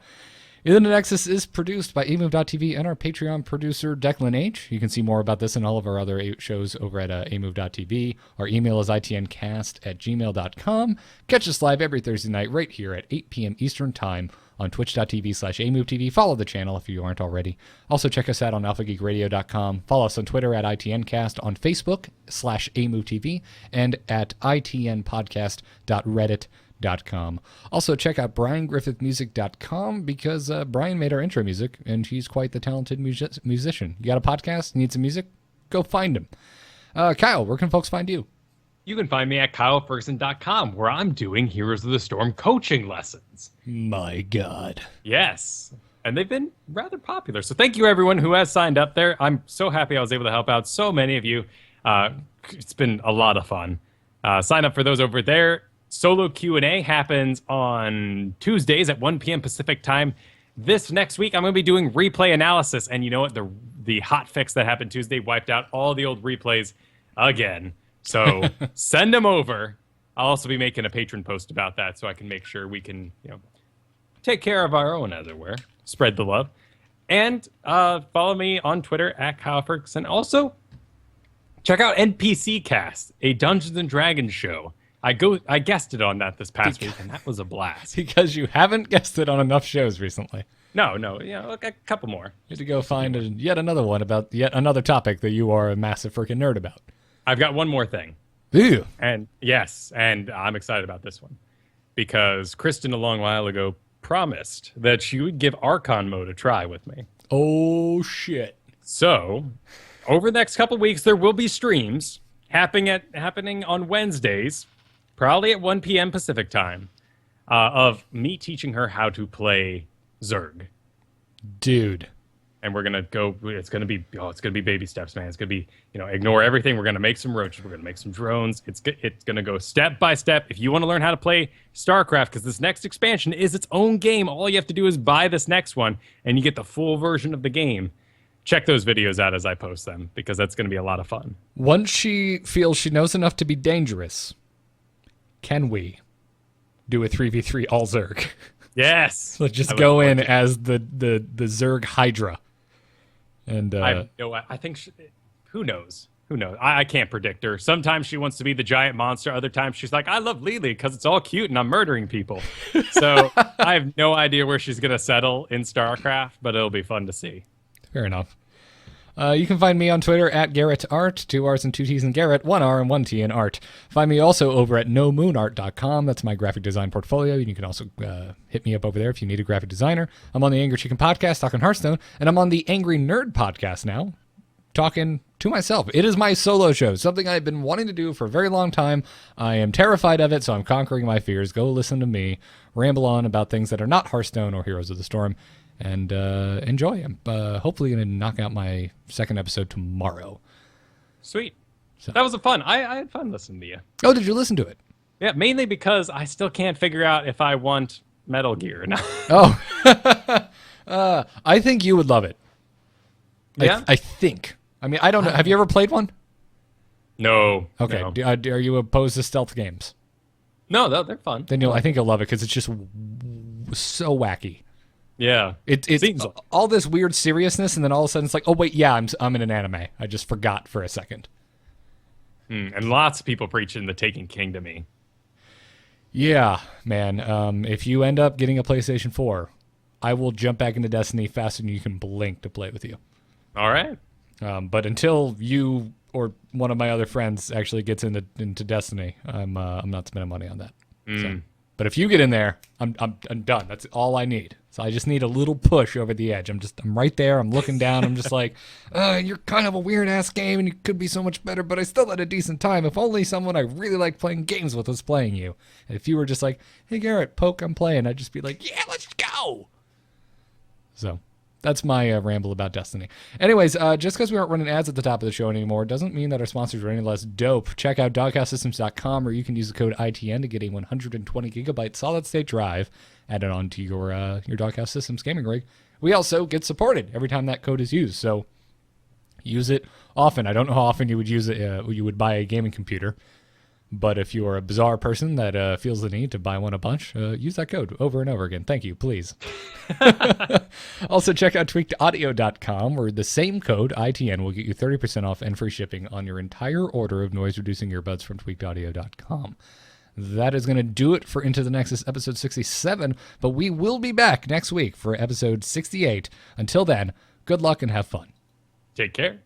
Into the Nexus is produced by amove.tv and our Patreon producer, Declan H. You can see more about this and all of our other shows over at amove.tv. Our email is itncast@gmail.com. Catch us live every Thursday night right here at 8 p.m. Eastern Time on twitch.tv/amovetv. Follow the channel if you aren't already. Also, check us out on alphageekradio.com. Follow us on Twitter at ITNcast, on Facebook /amovetv, and at itnpodcast.reddit.com. Also, check out briangriffithmusic.com because Brian made our intro music, and he's quite the talented musician. You got a podcast? Need some music? Go find him. Kyle, where can folks find you? You can find me at kyleferguson.com, where I'm doing Heroes of the Storm coaching lessons. My God. Yes. And they've been rather popular. So thank you, everyone who has signed up there. I'm so happy I was able to help out so many of you. It's been a lot of fun. Sign up for those over there. Solo Q&A happens on Tuesdays at 1 p.m. Pacific time. This next week, I'm going to be doing replay analysis. And you know what? The hotfix that happened Tuesday wiped out all the old replays again. So send them over. I'll also be making a patron post about that so I can make sure we can, take care of our own, as it were. Spread the love. And follow me on Twitter at Kyle Ferguson. Also, check out NPC Cast, a Dungeons & Dragons show. I guested on that this past week, and that was a blast. Because you haven't guessed it on enough shows recently. No, a couple more. You had to go find yet another one about yet another topic that you are a massive freaking nerd about. I've got one more thing. Ew. And yes, and I'm excited about this one. Because Kristen, a long while ago, promised that she would give Archon mode a try with me. Oh, shit. So, over the next couple weeks, there will be streams happening on Wednesdays, probably at 1 p.m. Pacific time, of me teaching her how to play Zerg. Dude. And we're gonna go. It's gonna be baby steps, man. It's gonna be, ignore everything. We're gonna make some roaches. We're gonna make some drones. It's gonna go step by step. If you want to learn how to play Starcraft, because this next expansion is its own game, all you have to do is buy this next one, and you get the full version of the game. Check those videos out as I post them, because that's gonna be a lot of fun. Once she feels she knows enough to be dangerous, can we do a 3v3 all Zerg? Yes. Let's just go in as the Zerg Hydra. And I think who knows? I can't predict her. Sometimes she wants to be the giant monster. Other times she's like, I love Lili because it's all cute and I'm murdering people. So I have no idea where she's going to settle in StarCraft, but it'll be fun to see. Fair enough. You can find me on Twitter at GarrettArt, 2 R's and 2 T's in Garrett, 1 R and 1 T in Art. Find me also over at nomoonart.com. That's my graphic design portfolio. You can also hit me up over there if you need a graphic designer. I'm on the Angry Chicken Podcast, talking Hearthstone, and I'm on the Angry Nerd Podcast now, talking to myself. It is my solo show, something I've been wanting to do for a very long time. I am terrified of it, so I'm conquering my fears. Go listen to me ramble on about things that are not Hearthstone or Heroes of the Storm. And enjoy. I'm hopefully going to knock out my second episode tomorrow. Sweet. So. That was fun. I had fun listening to you. Oh, did you listen to it? Yeah, mainly because I still can't figure out if I want Metal Gear or not. Oh. I think you would love it. Yeah? I think. I mean, I don't know. Have you ever played one? No. Okay. No. Are you opposed to stealth games? No, they're fun. Then I think you'll love it because it's just so wacky. Yeah, it seems like all this weird seriousness, and then all of a sudden it's like, oh wait, yeah, I'm in an anime. I just forgot for a second. And lots of people preaching the Taken King to me. Yeah, man. If you end up getting a PlayStation 4, I will jump back into Destiny faster than you can blink to play with you. All right. But until you or one of my other friends actually gets into Destiny, I'm not spending money on that. So. But if you get in there, I'm done. That's all I need. So I just need a little push over the edge. I'm right there. I'm looking down. I'm just like, you're kind of a weird ass game, and you could be so much better. But I still had a decent time. If only someone I really like playing games with was playing you. And if you were just like, hey Garrett, poke, I'm playing, I'd just be like, yeah, let's go. So that's my ramble about Destiny. Anyways, just because we aren't running ads at the top of the show anymore doesn't mean that our sponsors are any less dope. Check out doghouse-systems.com, or you can use the code ITN to get a 120 gigabyte solid-state drive added onto your Doghouse Systems gaming rig. We also get supported every time that code is used, so use it often. I don't know how often you would use it. You would buy a gaming computer. But if you are a bizarre person that feels the need to buy one a bunch, use that code over and over again. Thank you, please. Also, check out tweakedaudio.com, where the same code, ITN, will get you 30% off and free shipping on your entire order of noise-reducing earbuds from tweakedaudio.com. That is going to do it for Into the Nexus episode 67, but we will be back next week for episode 68. Until then, good luck and have fun. Take care.